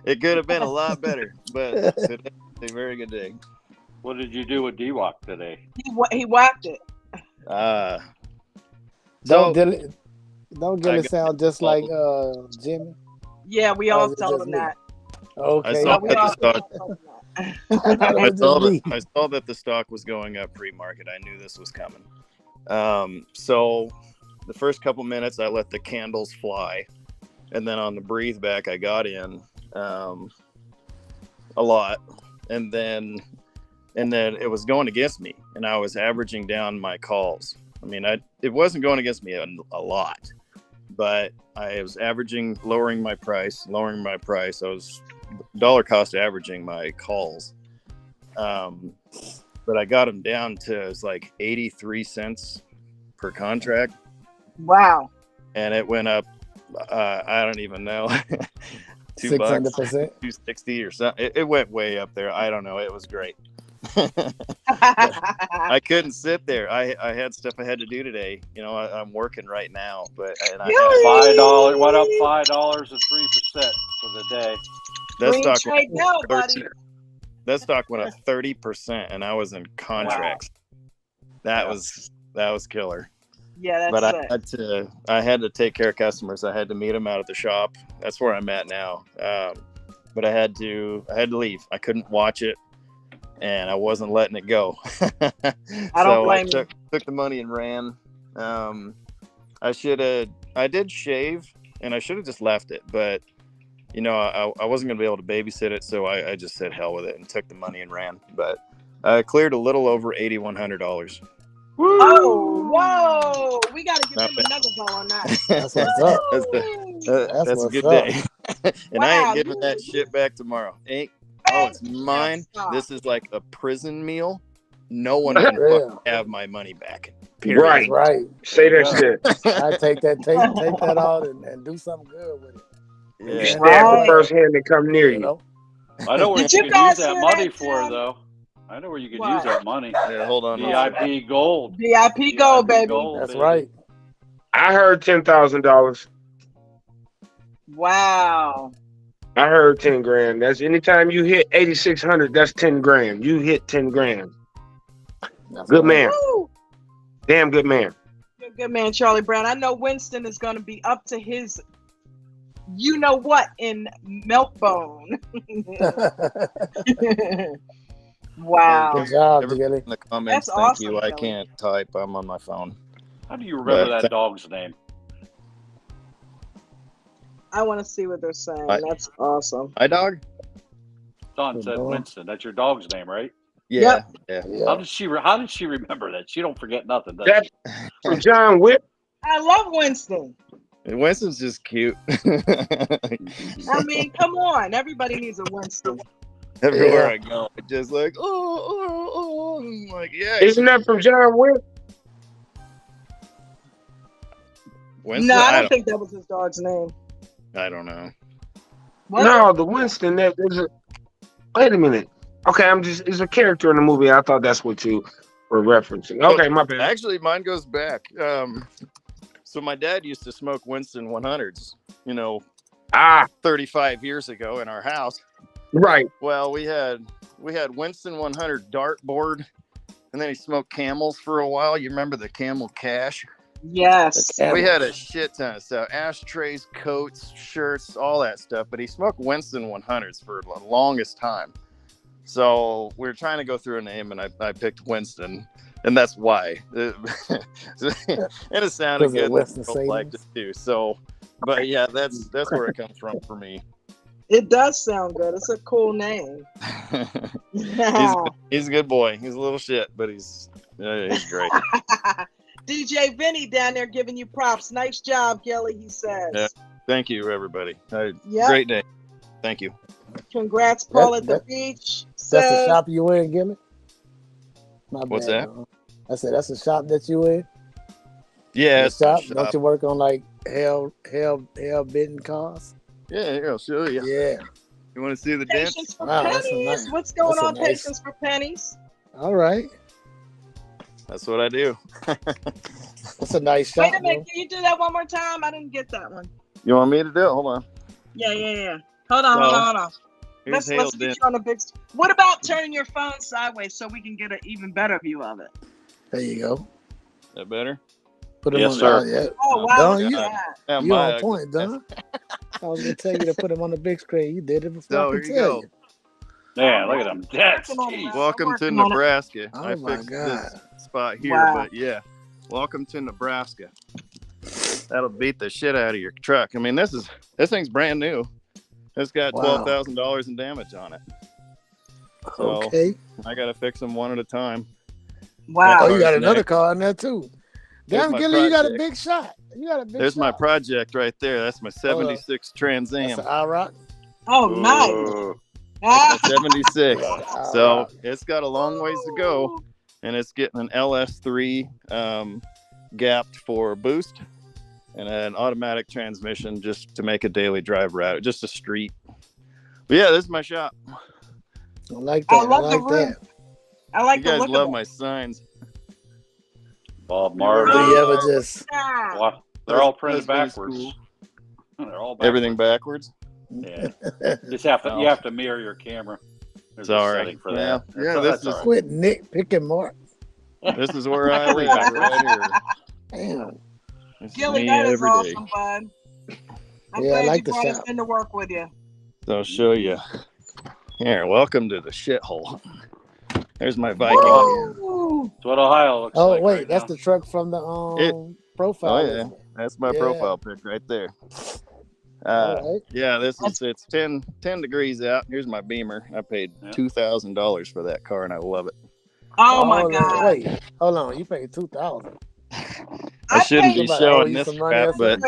It could have been a lot better, but today's a very good day. what did you do with D-Walk today? He whacked it. So Don't get I it got- sound just like Jimmy. Yeah, we Oh, all is it told just him me? that. Okay. I saw Yeah, we that all the stock. told him that. I thought it I was saw just me. that. I saw that the stock was going up pre-market. I knew this was coming. So the first couple minutes, I let the candles fly, and then on the breathe back, I got in a lot, and then it was going against me, and I was averaging down my calls. I mean, it wasn't going against me a lot, but I was lowering my price. I was dollar cost averaging my calls. But I got them down to it was like 83 cents per contract, Wow. and it went up. I don't even know, $2, 600%. 260 or something. It went way up there. I don't know. It was great. I couldn't sit there. I had stuff I had to do today. You know, I'm working right now, but Really? $5 went up $5 and 3% for the day. that Green stock trade now, buddy. that stock went up 30%, and I was in contracts. That was killer. Yeah, But that's it. I had to take care of customers. I had to meet them out at the shop. That's where I'm at now. But I had to leave. I couldn't watch it, and I wasn't letting it go. I don't blame you. Took the money and ran. I did shave, and I should have just left it, but you know, I wasn't gonna be able to babysit it, so I just said hell with it and took the money and ran. But I cleared a little over $8,100. Oh, whoa. We got to give Not him another go on that. That's what's up. That's a That's good what's up. day. And I ain't Wow, giving that shit back tomorrow. Oh, it's mine. Stop. This is like a prison meal. No one can Yeah. fucking have my money back. Period. Right. Right. Say that shit. I take that out and do something good with it. You Yeah. stab Right. the first hand that come near You you. know? I know where Did you you could guys use that hear money that, for, Tim? though. I know where you could What? use that money. Yeah, hold on. VIP gold. VIP gold, baby. Gold, That's baby. right. I heard $10,000. Wow. I heard 10 grand. That's anytime you hit 8,600, that's 10 grand. You hit 10 grand. That's Good right. man. Woo! Damn good man. You're a good man, Charlie Brown. I know Winston is going to be up to his, you know what, in Milkbone. Wow. Good job, Everybody Gilly. in the comments, That's thank awesome, you. I Kelly. can't type. I'm on my phone. How do you remember But that dog's name? I want to see what they're saying. I- That's awesome. Hi, dog. Don said Dog. Winston. That's your dog's name, right? Yeah. Yeah. Yeah. How did she remember that? She don't forget nothing, does That's she? from John Wick. I love Winston. Winston's just cute. I mean, come on. Everybody needs a Winston. Everywhere Yeah. I go, it's just like, oh. I'm like, yeah. Isn't that from John Wick? Winston? No, I don't think that was his dog's name. I don't know. What? No, the Winston. That is a. Wait a minute. Okay, it's a character in the movie. I thought that's what you were referencing. Okay, my bad. Actually, mine goes back. So my dad used to smoke Winston 100s, 35 years ago in our house. Right. Well, we had Winston 100 dartboard, and then he smoked Camels for a while. You remember the Camel Cash? Yes. We had a shit ton of stuff: ashtrays, coats, shirts, all that stuff. But he smoked Winston 100s for the longest time. So we were trying to go through a name, and I picked Winston, and that's why. And it sounded Was it good. Winston People liked it too. So, but yeah, that's where it comes from for me. It does sound good. It's a cool name. He's a good boy. He's a little shit, but he's great. DJ Vinny down there giving you props. Nice job, Gilly, he says. Yeah. Thank you, everybody. Yep. Great day. Thank you. Congrats, Paul at the beach. That's the Says, shop you in, Gilly? My What's bad, that? bro. I said that's the shop that you in. Yeah, The it's my shop. Don't you work on like hell bidding cars? Yeah, here, I'll show you. Yeah. You want to see the dance? Patience for Wow, that's a pennies. nice- What's going that's a on, nice- Patience for pennies? All right. That's what I do. That's a nice shop. Wait a minute. Can you do that one more time? I didn't get that one. You want me to do it? Hold on. Yeah. Hold on. Here's Let's Hale get dance. you on the big. What about turning your phone sideways so we can get an even better view of it? There you go. That better? Put them Yes, on. sir. Yeah. Oh wow! Don, look you- at that. Yeah, You my on point, Don. I was gonna tell you to put them on the big screen. You did it before So, I here could you tell go. you. Man, look at them. That's Working on it, jeez. man. Welcome to working on it. Nebraska. Oh I my fixed God. this spot here, Wow. but yeah. Welcome to Nebraska. That'll beat the shit out of your truck. I mean, this thing's brand new. It's got Wow. $12,000 in damage on it. So Okay. I gotta fix them one at a time. Wow. Oh, you got Car's another next. car in there too. There's Damn, my Gilly, you got a project. big shot. You got a big There's shot. my project right there. That's my 76 Trans That's Am. an IROC. Oh, nice. Ooh. Ah. 76. So IROC. it's got a long ways to go, and it's getting an LS3 gapped for boost and an automatic transmission just to make a daily drive route, just a street. But yeah, this is my shop. I like that. I love the like roof. that. I like You the guys look love of my it. signs. Bob Do Marley. you ever just Ah. Wow. They're all printed Husband's backwards. cool. They're all backwards. Everything backwards. Yeah. Just have to. Oh. You have to mirror your camera. There's a Sorry. setting for Yeah. that. Yeah, That's this all is- right. quit nitpicking, Mark? This is where I live right here. Damn. This is Gilly, me that is every day. awesome, bud. I'm Yeah, I glad like you the brought us shop. in to work with you. So I'll show you. Here, welcome to the shithole. There's my Viking. Woo! That's what Ohio looks Oh like. wait, right that's now. the truck from the profile. Oh yeah, isn't it? that's my Yeah. profile pic right there. All right. Yeah, it's 10 degrees out. Here's my Beamer. I paid Yeah. $2,000 for that car, and I love it. Oh my Hold on, God. Wait, hold on. You paid $2,000. I shouldn't paid- be Somebody owe showing you this some money or crap, but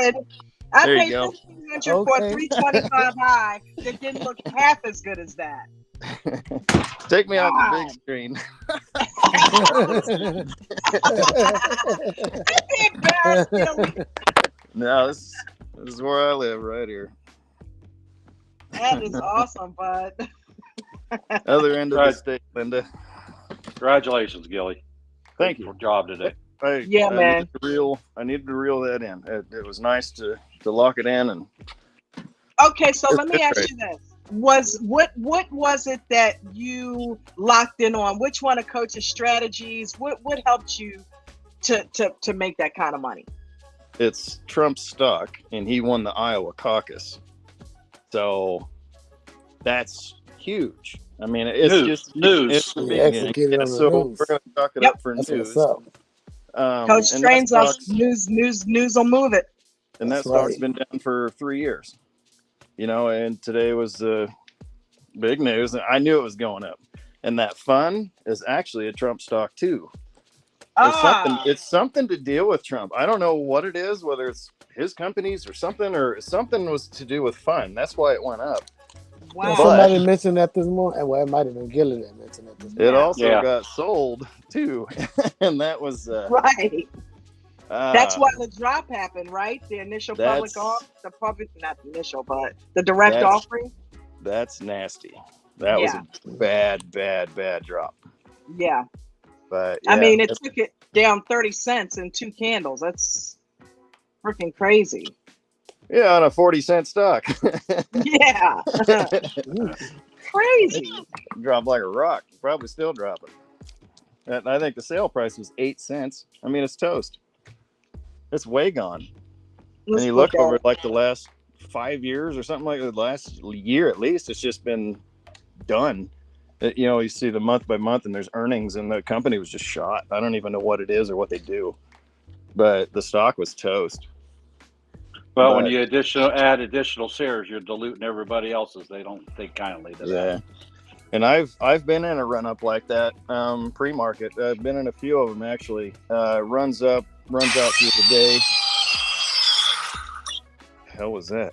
I There you paid go. 300 for a 325 high that didn't look half as good as that. Take me out the God. big screen. Embarrassed, Billy. No, this is where I live, right here. That is awesome, bud. Other end of the state, Linda. Congratulations, Gilly. Thank Great you. job today. Yeah, man. I needed to reel that in. It was nice to lock it in. And Okay, so let me ask you this: what was it that you locked in on? Which one of Coach's strategies? What helped you to make that kind of money? it's Trump's stock, and he won the Iowa caucus, so that's huge. I mean, it's just news. It's He executed on the so news. we're going to chalk it Yep. up for That's news. what's up. Coach and trains that us. stock's- News will move it. And that That's stock's right. been down for 3 years, and today was the big news. And I knew it was going up. And that fund is actually a Trump stock too. It's something to deal with Trump. I don't know what it is, whether it's his companies or something was to do with fund. That's why it went up. Wow. Yeah, somebody mentioned that this morning. Well, it might have been Gilly that mentioned it this morning. It also Yeah. got sold too, and that was Right. That's uh, why the drop happened, right? The initial public That's- not the initial, but the direct That's- offering. that's nasty. That was Yeah. a bad drop. Yeah. But I yeah, mean, it took it down 30 cents in 2 candles. That's freaking crazy. on a 40-cent stock, Yeah. Crazy. dropped like a rock. Probably still dropping. And I think the sale price was 8 cents. I mean, it's toast. It's way gone. Let's And you look at over it. like the last 5 years or something like the last year at least, it's just been done. You see the month by month, and there's earnings, and the company was just shot. I don't even know what it is or what they do, but the stock was toast. Well, But- when you add additional shares, you're diluting everybody else's. They don't think kindly to that. Yeah. And I've been in a run up like that, pre-market. I've been in a few of them actually. Runs out through the day. Hell was that?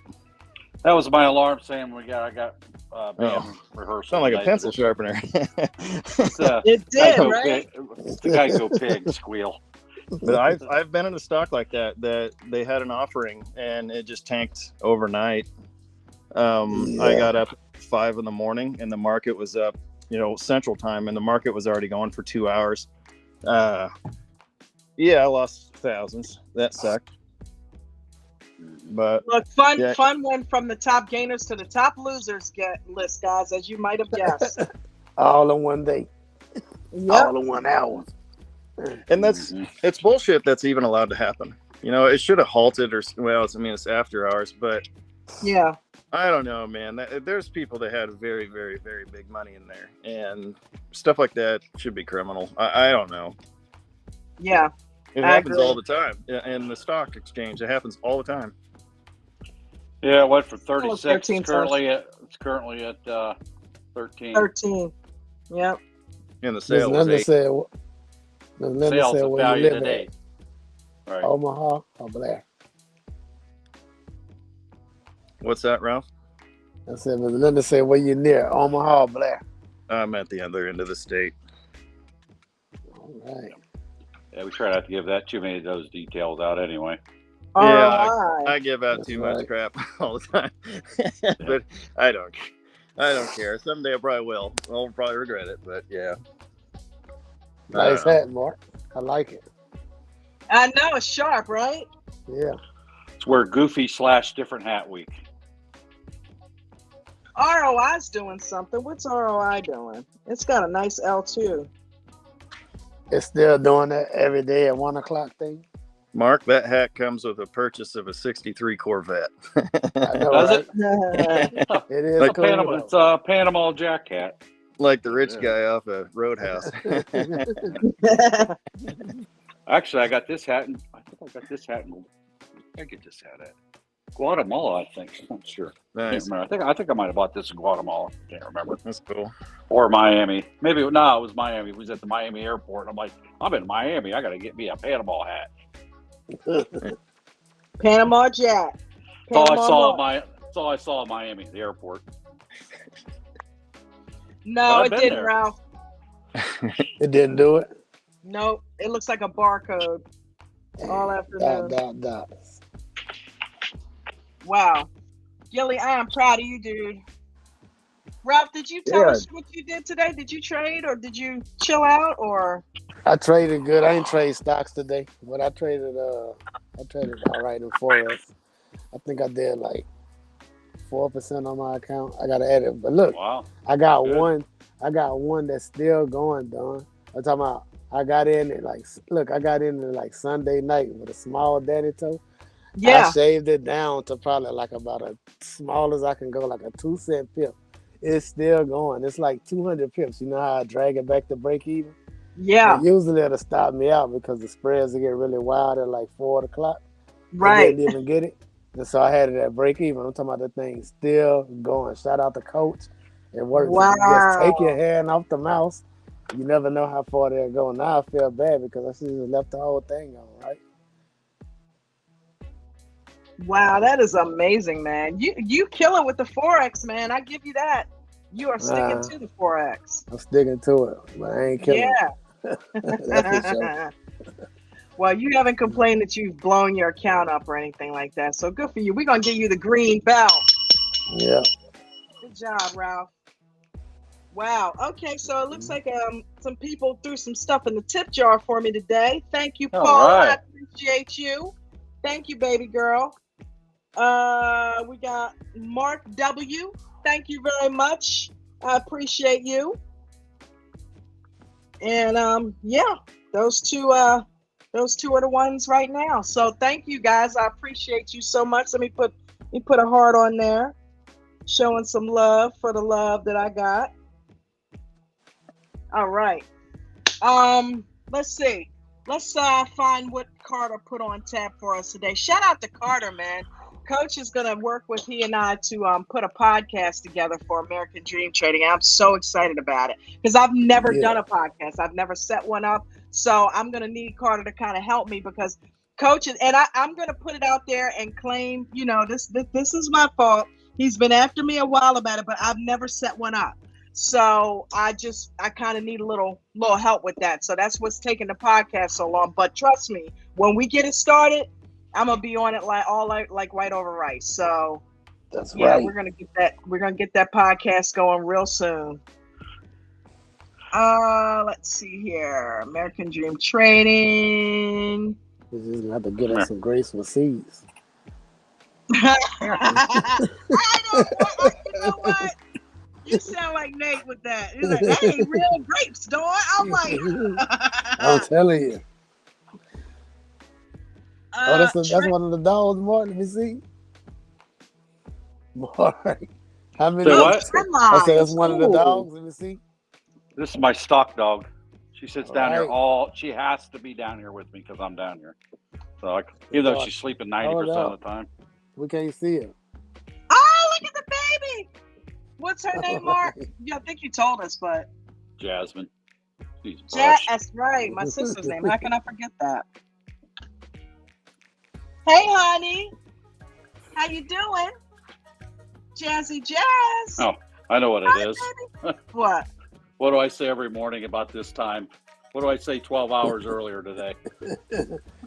That was my alarm saying I got band rehearsal. Sound like a tonight, pencil but sharpener. It's It did, Geico right? the Geico pig squeal. But I've been in a stock like that they had an offering and it just tanked overnight. I got up at 5 in the morning and the market was up, Central Time, and the market was already going for 2 hours. I lost thousands. That sucked. But Look, fun went from the top gainers to the top losers list, guys, as you might have guessed. All in one day. Yep. All in 1 hour. and it's bullshit that's even allowed to happen. It should have halted it's after hours, but Yeah. I don't know, man. There's people that had very, very, very big money in there, and stuff like that should be criminal. I don't know. Yeah. It I happens agree. all the time in the stock exchange. It happens all the time. Yeah, it went from Well, 36. 13 It's currently at 13. 13. Yep. And the Miss sale was Linda 8. said, Miss Linda Sales said are where you valued live at at? 8. Right. Omaha or Blair? What's that, Ralph? I said, Miss Linda said where you near? Omaha or Blair? I'm at the other end of the state. All right. Yeah, we try not to give that too many of those details out anyway. All Yeah, right. I give out That's too much right. crap all the time, but I don't care. Someday I probably will. I'll probably regret it, but yeah. Nice hat, Mark. I like it. I know it's sharp, right? Yeah. It's where goofy / different hat week. ROI's doing something. What's ROI doing? It's got a nice L too. It's still doing that every day at 1 o'clock thing. Mark, that hat comes with a purchase of a '63 Corvette. I know, Does right? it? It is Like cool. It's a Panama Jack hat. Like the rich guy off a Roadhouse. Actually, I got this hat. I get this hat at Guatemala, I think. I'm not sure. Can't Nice. remember. I think I might have bought this in Guatemala. Can't remember. That's cool. Or Miami. Maybe it was Miami. It was at the Miami airport. I'm like, I'm in Miami. I got to get me a Panama hat. Panama Jack. That's came all on. that's all I saw in Miami, the airport. No, I've it been didn't, there. Ralph. It didn't do it. Nope. It looks like a barcode all afternoon. Dot. Wow. Gilly, I am proud of you, dude. Ralph, did you tell Yeah. us what you did today? Did you trade or did you chill out or? I traded good. I didn't trade stocks today, but I traded all right in Forex. I think I did like 4% on my account. I gotta edit. But look, Wow. I got Good. one that's still going, Don. I'm talking about I got in it like Sunday night with a small daddy toe. I Yeah. shaved it down to probably like about as small as I can go, like a 2-cent pip. It's still going. It's like 200 pips. You know how I drag it back to break even? Yeah. And usually it'll stop me out because the spreads will get really wild at like 4 o'clock. Right. It didn't even get it. And so I had it at break even. I'm talking about the thing still going. Shout out to Coach. It works. Wow. Just take your hand off the mouse. You never know how far they'll go. Now I feel bad because I should have left the whole thing on, right? Wow, that is amazing, man. You kill it with the Forex, man. I give you that. You are sticking to the Forex. I'm sticking to it, but I ain't killing it. That's for sure. Well, you haven't complained that you've blown your account up or anything like that. So good for you. We're going to give you the green belt. Yeah. Good job, Ralph. Wow. Okay, so it looks like some people threw some stuff in the tip jar for me today. Thank you, All Paula. right. I appreciate you. Thank you, baby girl. We got Mark W. Thank you very much. I appreciate you. And yeah, those two are the ones right now. So thank you guys. I appreciate you so much. Let me put a heart on there, showing some love for the love that I got. All right. Let's see. Let's find what Carter put on tap for us today. Shout out to Carter, man. Coach is going to work with he and I to put a podcast together for American Dream Trading. I'm so excited about it because I've never done a podcast. I've never set one up. So I'm going to need Carter to kind of help me because Coach is, and I'm going to put it out there and claim, this is my fault. He's been after me a while about it, but I've never set one up. So I kind of need a little help with that. So that's what's taking the podcast so long. But trust me, when we get it started, I'm gonna be on it like right over rice. So that's right. We're gonna get that podcast going real soon. Let's see here. American Dream Trading. We're just gonna have to get us some graceful seeds. I know what? You sound like Nate with that. He's like, that ain't real grapes, dog. I'm like, I'm telling you. That's one of the dogs, Mark. Let me see. Mark, how many? What? I said that's one of the dogs. Let me see. This is my stock dog. She sits down here she has to be down here with me because I'm down here. So even though she's sleeping 90% of the time. We can't see her. Oh, look at the baby. What's her name, Mark? Yeah, I think you told us, but Jasmine. That's right. My sister's name. How can I forget that? Hey, honey. How you doing? Jazzy Jazz. Oh, I know what it is. What? What do I say every morning about this time? What do I say 12 hours earlier today?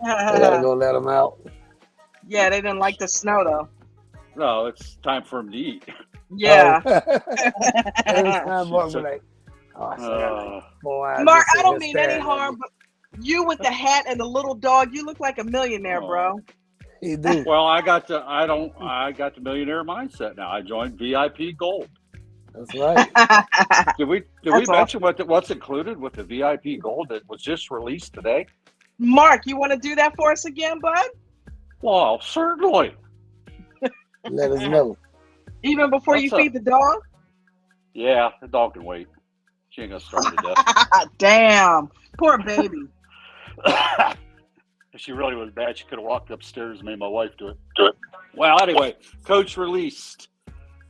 I gotta go let them out. Yeah, they didn't like the snow, though. No, it's time for them to eat. Yeah. Every time Mark be like, Mark, I don't mean any harm, but you with the hat and the little dog, you look like a millionaire, bro. You do. Well, I got the millionaire mindset now. I joined VIP Gold. That's right. Did we mention what's included with the VIP Gold that was just released today? Mark, you want to do that for us again, bud? Well, certainly. Let us know. Even before you feed the dog? Yeah, the dog can wait. She ain't gonna starve to death. Damn. Poor baby. If she really was bad, she could have walked upstairs and made my wife do it. Well, anyway, Coach released.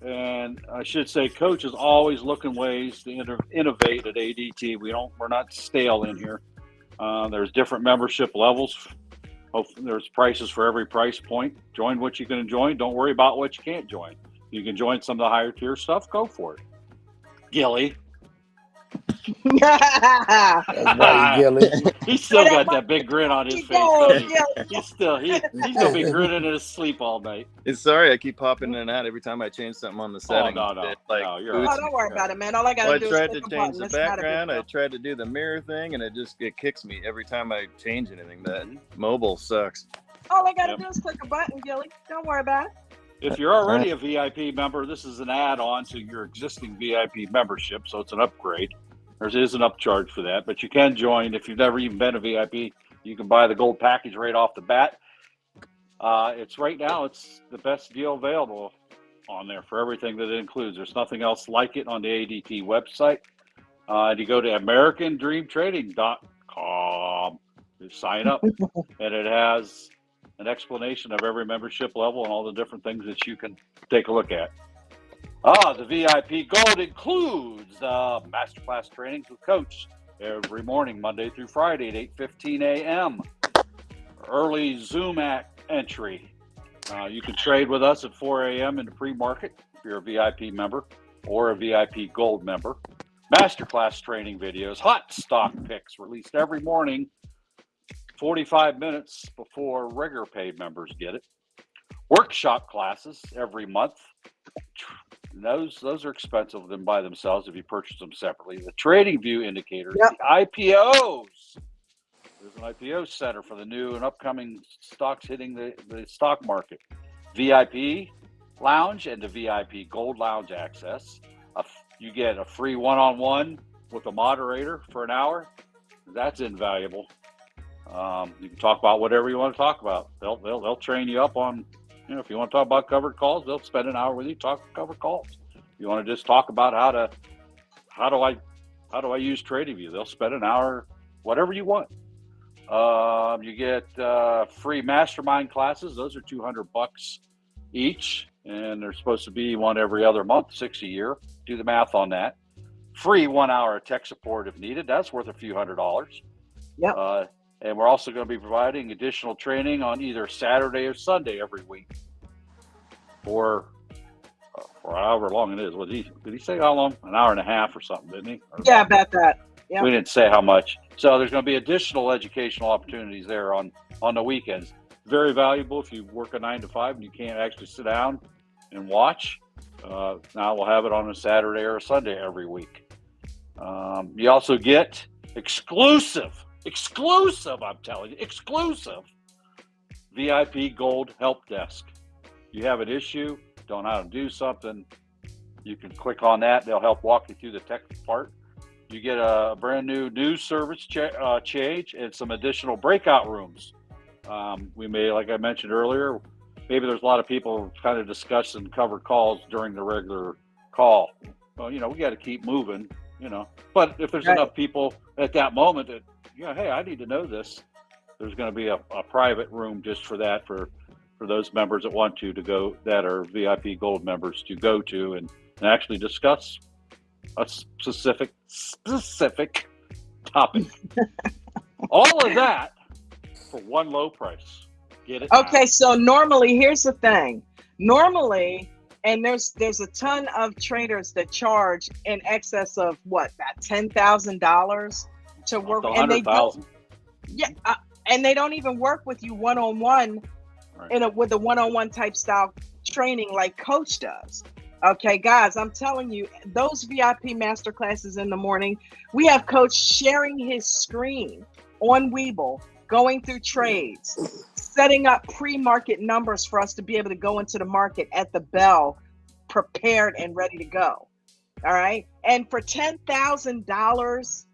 And I should say Coach is always looking ways to innovate at ADT. We're not stale in here. There's different membership levels There's prices for every price point. Join what you can join. Don't worry about what you can't join. You can join some of the higher tier stuff. Go for it. Gilly. That's right, Gilly. He's still got that big grin on his face. Doesn't he? He's gonna be grinning in his sleep all night. It's sorry, I keep popping in and out every time I change something on the settings. No, you're Oh, right. don't worry about it, man. All I gotta Well, I do is tried click to a change button. the It's not a big background. I deal. tried to do the mirror thing, and it kicks me every time I change anything. That mobile sucks. All I gotta do is click a button, Gilly. Don't worry about it. If you're already a VIP member, this is an add-on to your existing VIP membership, so it's an upgrade. There is an upcharge for that, but you can join if you've never even been a VIP. You can buy the gold package right off the bat. It's right now, it's the best deal available on there for everything that it includes. There's nothing else like it on the ADT website. You go to AmericanDreamTrading.com, you sign up, and it has an explanation of every membership level and all the different things that you can take a look at. The VIP Gold includes masterclass trainings with Coach every morning, Monday through Friday at 8:15 a.m. Early Zoom entry. You can trade with us at 4 a.m. in the pre-market if you're a VIP member or a VIP Gold member. Masterclass training videos, hot stock picks released every morning, 45 minutes before regular paid members get it. Workshop classes every month. Those are expensive them by themselves if you purchase them separately. The Trading View indicators, the IPOs. There's an IPO center for the new and upcoming stocks hitting the stock market. VIP Lounge and the VIP Gold Lounge access. You get a free one-on-one with a moderator for an hour. That's invaluable. You can talk about whatever you want to talk about. They'll train you up on. If you want to talk about covered calls, they'll spend an hour with you talking covered calls. You want to just talk about how do I use TradingView? They'll spend an hour, whatever you want. You get free mastermind classes. Those are $200 each, and they're supposed to be one every other month, 6 a year. Do the math on that. Free 1 hour of tech support if needed. That's worth a few $100s. Yep. And we're also going to be providing additional training on either Saturday or Sunday every week for however long it is. Did he say how long? An hour and a half or something, didn't he? Yeah, about that. Yep. We didn't say how much. So there's going to be additional educational opportunities there on the weekends. Very valuable if you work a 9 to 5 and you can't actually sit down and watch. Now we'll have it on a Saturday or a Sunday every week. You also get exclusive, I'm telling you, exclusive VIP Gold Help Desk. You have an issue, don't know how to do something, you can click on that. They'll help walk you through the tech part. You get a brand new news service change and some additional breakout rooms. We may, like I mentioned earlier, maybe there's a lot of people kind of discussing covered calls during the regular call. Well, we got to keep moving, But if there's enough people at that moment that, hey, I need to know this, there's going to be a private room just for that, for those members that want to go, that are VIP Gold members, to go to and actually discuss a specific topic. All of that for one low price. Get it? Okay, now. so normally, here's the thing. Normally, and there's a ton of traders that charge in excess of about $10,000 to work, and they don't, and they don't even work with you one-on-one with a one-on-one type style training like Coach does. Okay, guys, I'm telling you, those VIP masterclasses in the morning, we have Coach sharing his screen on Webull, going through trades, setting up pre-market numbers for us to be able to go into the market at the bell, prepared and ready to go. All right. And for $10,000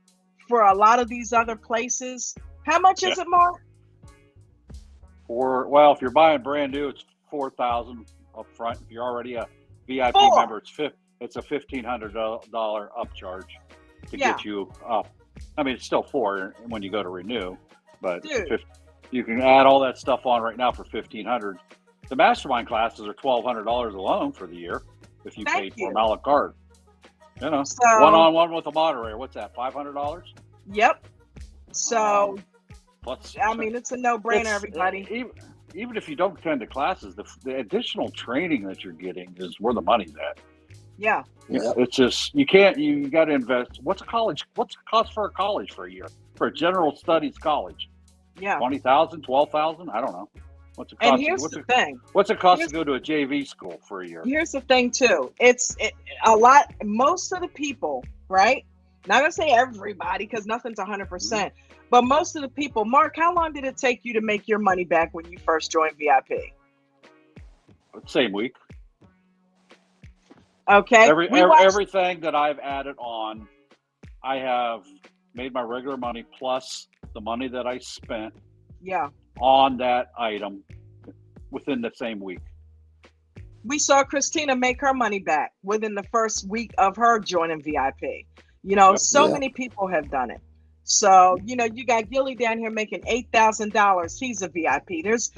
for a lot of these other places, how much is it, Mark? If you're buying brand new, it's $4,000 up front. If you're already a VIP member, it's a $1,500 upcharge to get you up. I mean, it's still $4,000 when you go to renew, but you can add all that stuff on right now for $1,500. The mastermind classes are $1,200 alone for the year if you paid for them a la carte. One-on-one with a moderator. What's that? $500? Yep. So Plus, I mean, it's a no-brainer, everybody. Even if you don't attend the classes, the additional training that you're getting is where the money's at. Yeah. It's just you got to invest. What's a college? What's the cost for a college for a year? For a general studies college? Yeah. 20,000, 12,000? I don't know. What's it cost? And here's the thing. What's it cost to go to a JV school for a year? Here's the thing too. It's a lot. Most of the people, right? Not gonna say everybody, because nothing's 100%. But most of the people, Mark, how long did it take you to make your money back when you first joined VIP? Same week. Okay. Everything that I've added on, I have made my regular money plus the money that I spent on that item within the same week. We saw Christina make her money back within the first week of her joining VIP. Many people have done it. So, you got Gilly down here making $8,000. He's a VIP. There's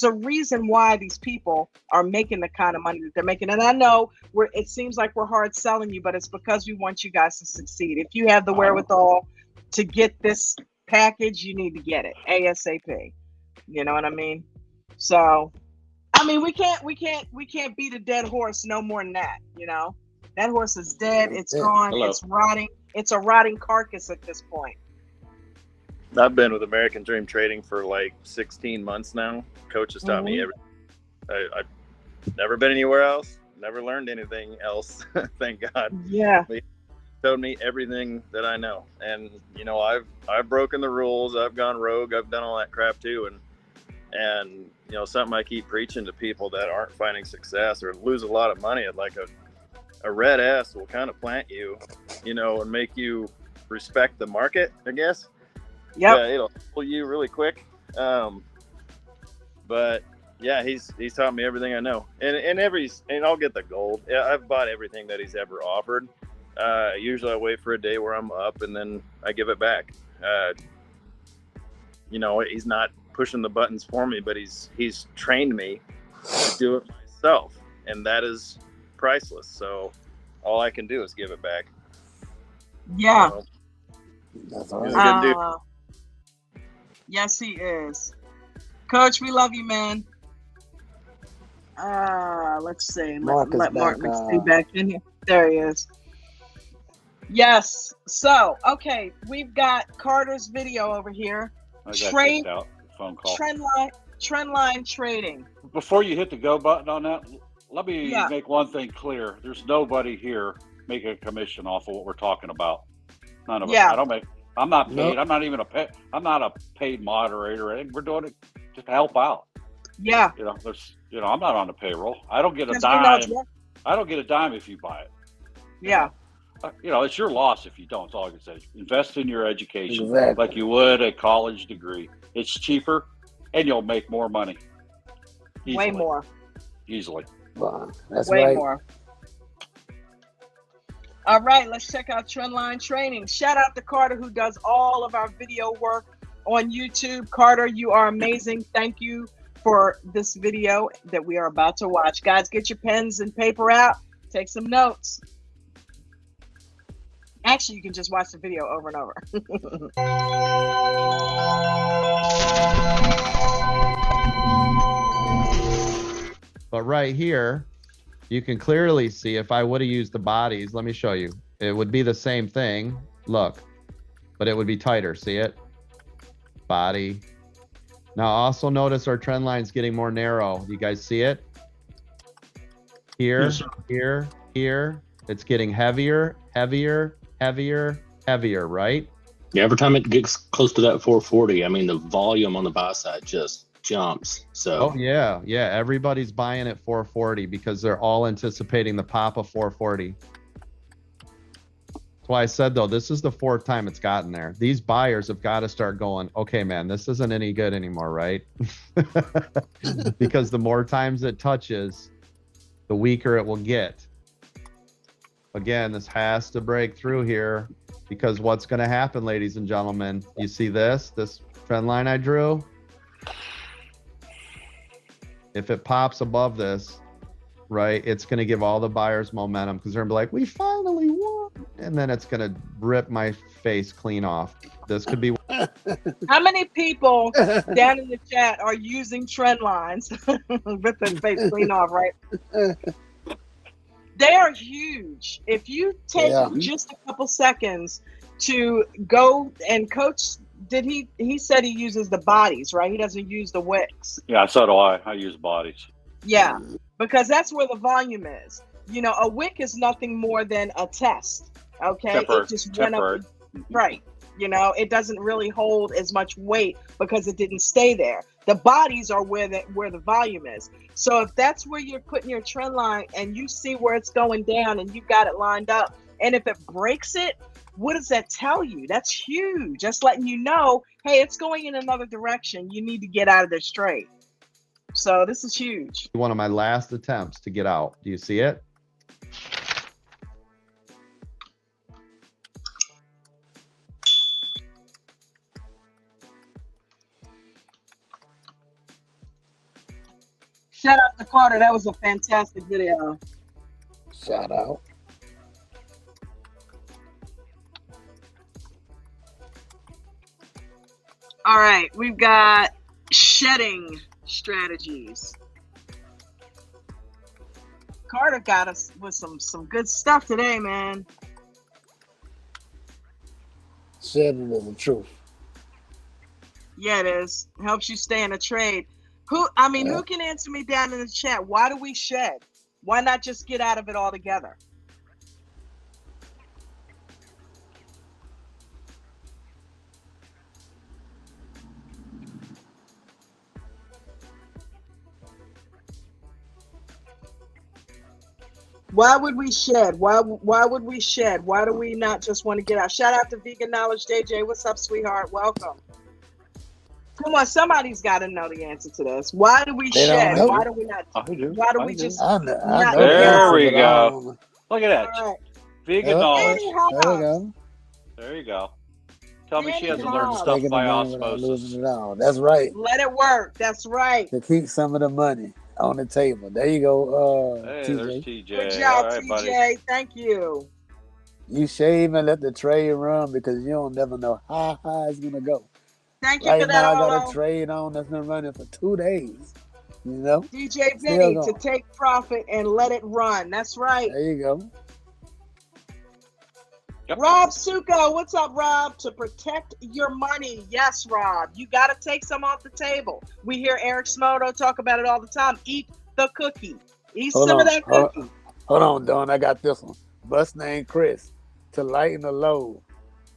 a reason why these people are making the kind of money that they're making. And I know it seems like we're hard selling you, but it's because we want you guys to succeed. If you have the wherewithal to get this package, you need to get it ASAP. You know what I mean? So, I mean, we can't beat a dead horse no more than that. That horse is dead. It's gone. Hello. It's rotting. It's a rotting carcass at this point. I've been with American Dream Trading for like 16 months now. Coach has taught me everything. I've never been anywhere else. Never learned anything else. Thank God. Yeah. He told me everything that I know. And, I've broken the rules. I've gone rogue. I've done all that crap too. And something I keep preaching to people that aren't finding success or lose a lot of money, like a red S will kind of plant you, and make you respect the market, I guess. Yeah, it'll pull you really quick. But yeah, he's taught me everything I know, and I'll get the gold. Yeah, I've bought everything that he's ever offered. Usually I wait for a day where I'm up and then I give it back. He's not pushing the buttons for me, but he's trained me to do it myself, and that is priceless. So all I can do is give it back. Yeah. That's He's a good dude. Yes, he is. Coach, we love you, man. Let's see. Let Mark stay back in here. There he is. Yes. So, okay, we've got Carter's video over here. I got kicked out. Phone call. Trendline trading. Before you hit the go button on that, let me make one thing clear. There's nobody here making a commission off of what we're talking about. None of us. I'm not paid. Nope. I'm not even I'm not a paid moderator. I think we're doing it just to help out. Yeah. I'm not on the payroll. I don't get a dime. I don't get a dime if you buy it. Yeah. It's your loss if you don't. That's all I can say. Invest in your education like you would a college degree. It's cheaper, and you'll make more money. Way more. Easily. Wow, that's way right. more. All right, let's check out Trendline Training. Shout out to Carter, who does all of our video work on YouTube. Carter, you are amazing. Thank you for this video that we are about to watch. Guys, get your pens and paper out. Take some notes. Actually, you can just watch the video over and over. But right here, you can clearly see if I would have used the bodies. Let me show you. It would be the same thing. Look, but it would be tighter. See it? Body. Now also notice our trend line's getting more narrow. You guys see it? Here, yes, here, here. It's getting heavier, heavier, heavier, heavier, right? Yeah, every time it gets close to that 440, I mean, the volume on the buy side just jumps. So yeah, everybody's buying at 440 because they're all anticipating the pop of 440. That's why I said, though, this is the fourth time it's gotten there. These buyers have got to start going, okay, man, this isn't any good anymore, right? Because the more times it touches, the weaker it will get. Again, this has to break through here, because what's going to happen, ladies and gentlemen, you see this trend line I drew? If it pops above this, right, it's going to give all the buyers momentum, because they're going to be like, we finally won. And then it's going to rip my face clean off. This could be How many people down in the chat are using trend lines with their face clean off, right? They are huge. If you take just a couple seconds to go and coach, he said he uses the bodies, right? He doesn't use the wicks. Yeah, so do I. I use bodies. Yeah, because that's where the volume is. You know, a wick is nothing more than a test. Okay, it just went up, right? You know, it doesn't really hold as much weight because it didn't stay there. The bodies are where the volume is. So if that's where you're putting your trend line and you see where it's going down and you've got it lined up, and if it breaks it, what does that tell you? That's huge. That's letting you know, hey, it's going in another direction. You need to get out of this trade. So this is huge. One of my last attempts to get out. Do you see it? Shout out to Carter. That was a fantastic video. Shout out. All right, we've got shedding strategies. Carter got us with some good stuff today, man. Shedding is the truth. Yeah, it is. Helps you stay in a trade. Who can answer me down in the chat? Why do we shed? Why not just get out of it altogether? Why would we shed? Why would we shed? Why do we not just want to get out? Shout out to Vegan Knowledge JJ. What's up, sweetheart? Welcome. Come on, somebody's got to know the answer to this. Why do we shed? Why do we not? Why do we just? There we go. Look at that. Right. Vegan knowledge. There we go. There you go. Tell me she hasn't learned stuff by osmosis. That's right. Let it work. That's right. To keep some of the money on the table. There you go, hey, TJ. there's TJ. Good job, right, TJ. buddy. Thank you. You shave and let the trade run because you don't never know how high it's gonna go. Thank you right for that. now, I got a trade on that's been running for 2 days. You know, DJ Vinny to take profit and let it run. That's right. There you go. Yep. Rob Suko, what's up, Rob? To protect your money. Yes, Rob. You got to take some off the table. We hear Eric Smoto talk about it all the time. Eat the cookie. Eat some of that cookie. Hold on, Don. I got this one. Mustang Chris to lighten the load.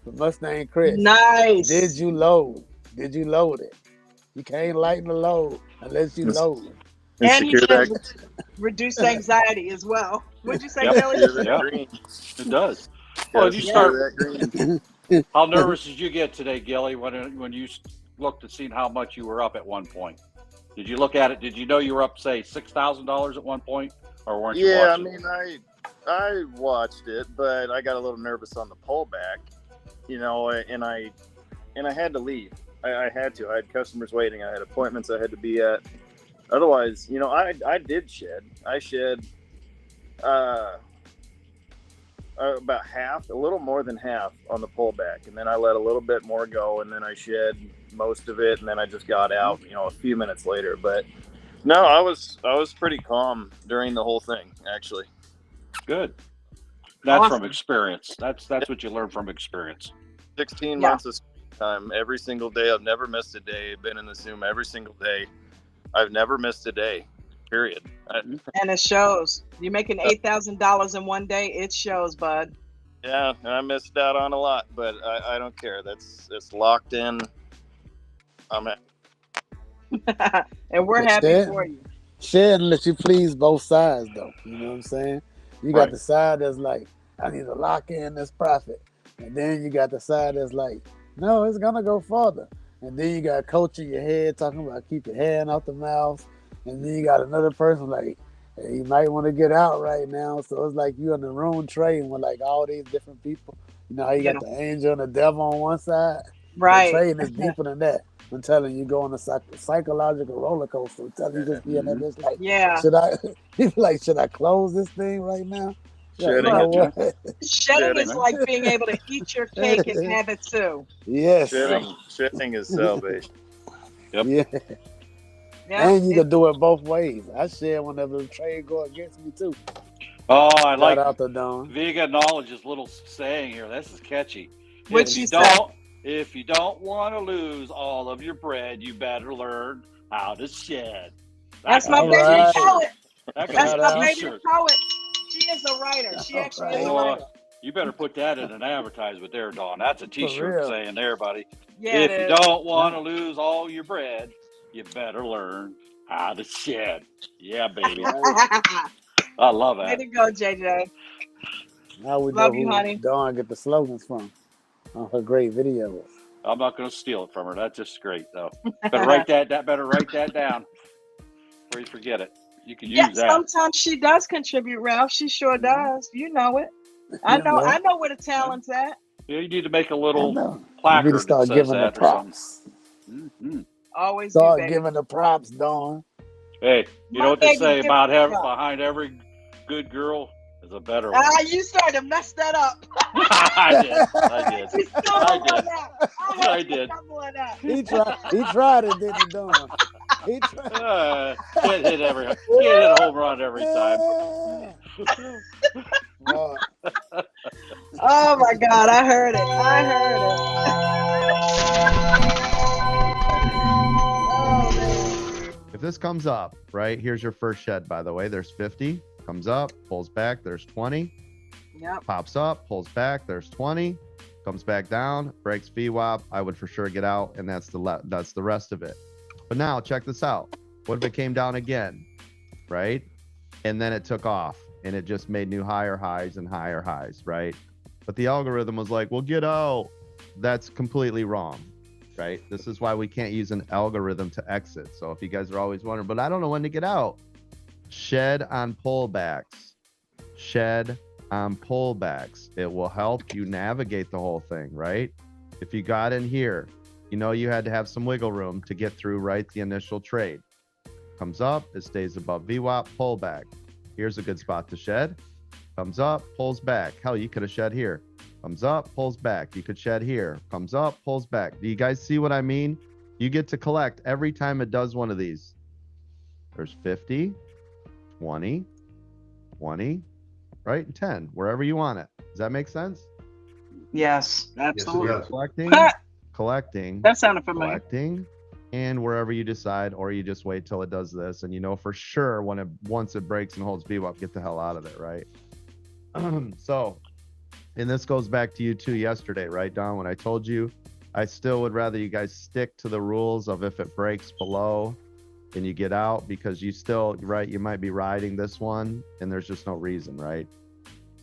The Mustang Chris. Nice. Did you load? Did you load it? You can't lighten the load unless you load. And you can reduce anxiety as well. What'd you say, Billy? Yeah, it does. Well, you start. How nervous did you get today, Gilly, when you looked and seen how much you were up at one point? Did you look at it? Did you know you were up, say, $6,000 at one point, or weren't you? Yeah, watching? I mean, I watched it, but I got a little nervous on the pullback, you know, and I had to leave. I had to. I had customers waiting. I had appointments I had to be at. Otherwise, you know, I did shed. I shed about half, a little more than half on the pullback, and then I let a little bit more go, and then I shed most of it, and then I just got out, you know, a few minutes later. But no, I was pretty calm during the whole thing, actually. Good. That's awesome. From experience. That's what you learn from experience. 16 months of time every single day. I've never missed a day. I've been in the Zoom every single day. I've never missed a day. Period. And it shows. You're making $8,000 in one day. It shows, bud. Yeah, and I missed out on a lot, but I don't care. It's locked in. I'm happy. And we're happy for you. Share and let you please both sides, though. You know what I'm saying? You got the side that's like, I need to lock in this profit. And then you got the side that's like, no, it's going to go farther. And then you got a coach in your head talking about keep your hand out the mouth. And then you got another person like, hey, you might want to get out right now. So it's like you in the room trading with like all these different people. You know how you got the angel and the devil on one side? Right. The trading is deeper than that. I'm telling you, go on a psychological roller coaster. I'm telling you, just being there, just like, should I close this thing right now? Shitting You know it, what? Shedding is Shitting. like being able to eat your cake and have it too. Yes. Shitting is salvation. Yep. Yeah. Yeah. And you can do it both ways. I share whenever the trade go against me too. Oh, I Shout like out to Don. Vegan Knowledge's little saying here. This is catchy. What If she you said. if you don't want to lose all of your bread, you better learn how to shed. That's my All could be a baby right. t-shirt. poet. That could That's be Shout a my out. baby t-shirt. poet. She is a writer. She All actually is a right. writer. You better put that in an advertisement there, Dawn. That's a For t-shirt real. saying there, buddy. Yeah, If it you is. don't want to lose all your bread, you better learn how to shed. Yeah, baby. I love Way that. to go, JJ. Now we know Love you, who honey. Dawn get the slogans from on her great videos. I'm not going to steal it from her. That's just great, though. Better write that down before you forget it. You can Yeah, use that. sometimes she does contribute, Ralph. She sure does. You know it. I You know. know. I know where the talent's at. Yeah, you need to make a I little know. You need to placard that start says giving the that or something. props. Mm-hmm. Always do, Start baby. giving the props, Dawn. Hey, you My know what they baby say gives about me props. behind every good girl is a better one. You started to mess that up. I did. You stumbled I on did. that. I did. Stumble on that. He tried it, didn't he, Dawn? He tried. Can't hit a home run every time. Oh, Oh my God! I heard it. Oh man. If this comes up, right, here's your first shed, by the way. There's 50, comes up, pulls back, there's 20, Yep. pops up, pulls back, there's 20, comes back down, breaks VWAP. I would for sure get out, and that's the rest of it. But now check this out. What if it came down again, right? And then it took off, and it just made new higher highs and higher highs, right? But the algorithm was like, well, get out. That's completely wrong, right? This is why we can't use an algorithm to exit. So if you guys are always wondering, but I don't know when to get out, shed on pullbacks. Shed on pullbacks. It will help you navigate the whole thing, right? If you got in here, you know you had to have some wiggle room to get through, right, the initial trade. Comes up, it stays above VWAP, pullback. Here's a good spot to shed. Comes up, pulls back. Hell, you could have shed here. Comes up, pulls back. You could shed here. Comes up, pulls back. Do you guys see what I mean? You get to collect every time it does one of these. There's 50, 20, 20, right? And 10, wherever you want it. Does that make sense? Yes, absolutely. Collecting. That sounded familiar. Collecting. And wherever you decide, or you just wait till it does this, and you know for sure once it breaks and holds VWAP, get the hell out of it, right? So, and this goes back to you too yesterday, right, Don? When I told you, I still would rather you guys stick to the rules of if it breaks below, then you get out, because you still, right, you might be riding this one, and there's just no reason, right?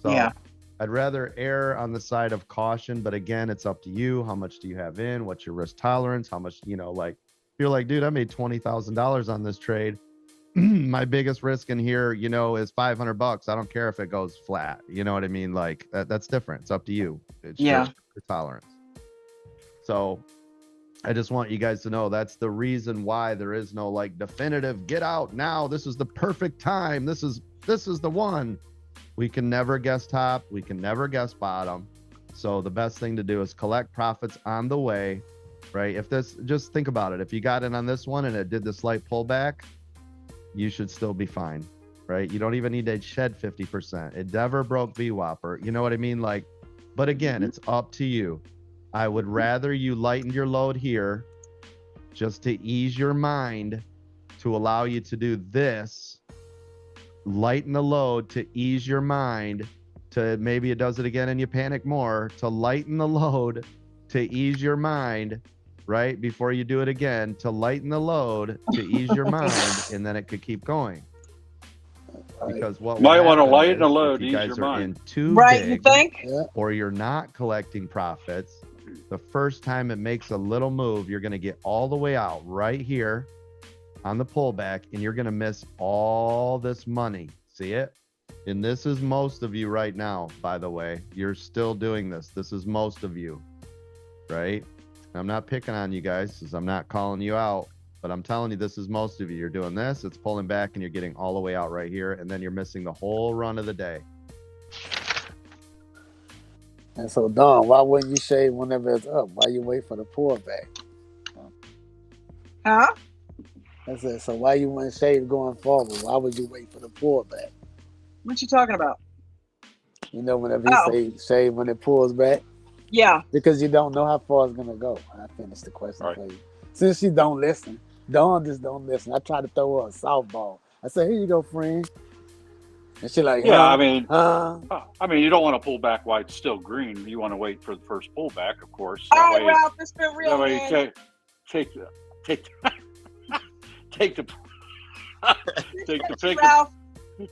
So Yeah. I'd rather err on the side of caution, but again, it's up to you. How much do you have in? What's your risk tolerance? How much, like, if you're like, dude, I made $20,000 on this trade. My biggest risk in here, is $500. I don't care if it goes flat. You know what I mean? Like that's different. It's up to you. It's your tolerance. So I just want you guys to know that's the reason why there is no like definitive get out now. This is the perfect time. This is the one. We can never guess top. We can never guess bottom. So the best thing to do is collect profits on the way, right? Just think about it. If you got in on this one and it did the slight pullback, you should still be fine, right? You don't even need to shed 50%. It never broke VWAP, or you know what I mean? Like, but again, it's up to you. I would rather you lighten your load here just to ease your mind, to allow you to do this, lighten the load to ease your mind, to maybe it does it again and you panic more, to lighten the load to ease your mind, right? Before you do it again, to lighten the load to ease your mind, and then it could keep going. Because what might want to happen lighten the is load, if you ease guys your are mind. in too Right, big, you think? or you're not collecting profits, the first time it makes a little move, you're going to get all the way out right here on the pullback, and you're going to miss all this money. See it? And this is most of you right now, by the way. You're still doing this. This is most of you, right? I'm not picking on you guys because I'm not calling you out, but I'm telling you, this is most of you. You're doing this, it's pulling back, and you're getting all the way out right here, and then you're missing the whole run of the day. And so, Don, why wouldn't you shave whenever it's up? Why you wait for the pullback? Huh? I said, so why you wouldn't shave going forward? Why would you wait for the pullback? What you talking about? You know, whenever he Oh, say shave when it pulls back, yeah. because you don't know how far it's gonna go. I finished the question Right. for you. Since she don't listen, Dawn just don't listen. I try to throw her a softball. I say, here you go, friend. And she like, Yeah, huh? I mean, you don't want to pull back while it's still green. You want to wait for the first pullback, of course. All That right, way, Ralph, it's been real, that way you man. take the take the Ralph.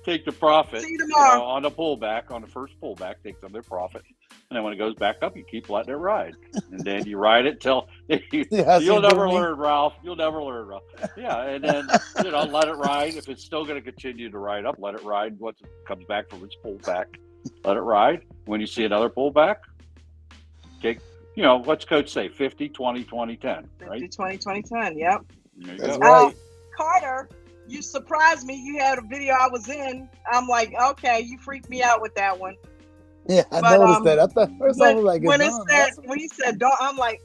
take the profit. See you tomorrow. On the pullback, on the first pullback, take some of their profit, and then when it goes back up, you keep letting it ride, and then you ride it till you'll never learn, Ralph. You'll never learn, Ralph. Yeah, and then let it ride. If it's still going to continue to ride up, let it ride. Once it comes back from its pullback, let it ride. When you see another pullback, take. What's Coach say? 50, 20, 20, 10, right? 50, 20, 20, 10. Yep. There you That's go. right. Carter, you surprised me. You had a video I was in. I'm like, okay, you freaked me out with that one. Yeah, I But, noticed that. I thought first I was like, when when he said don't, I'm like,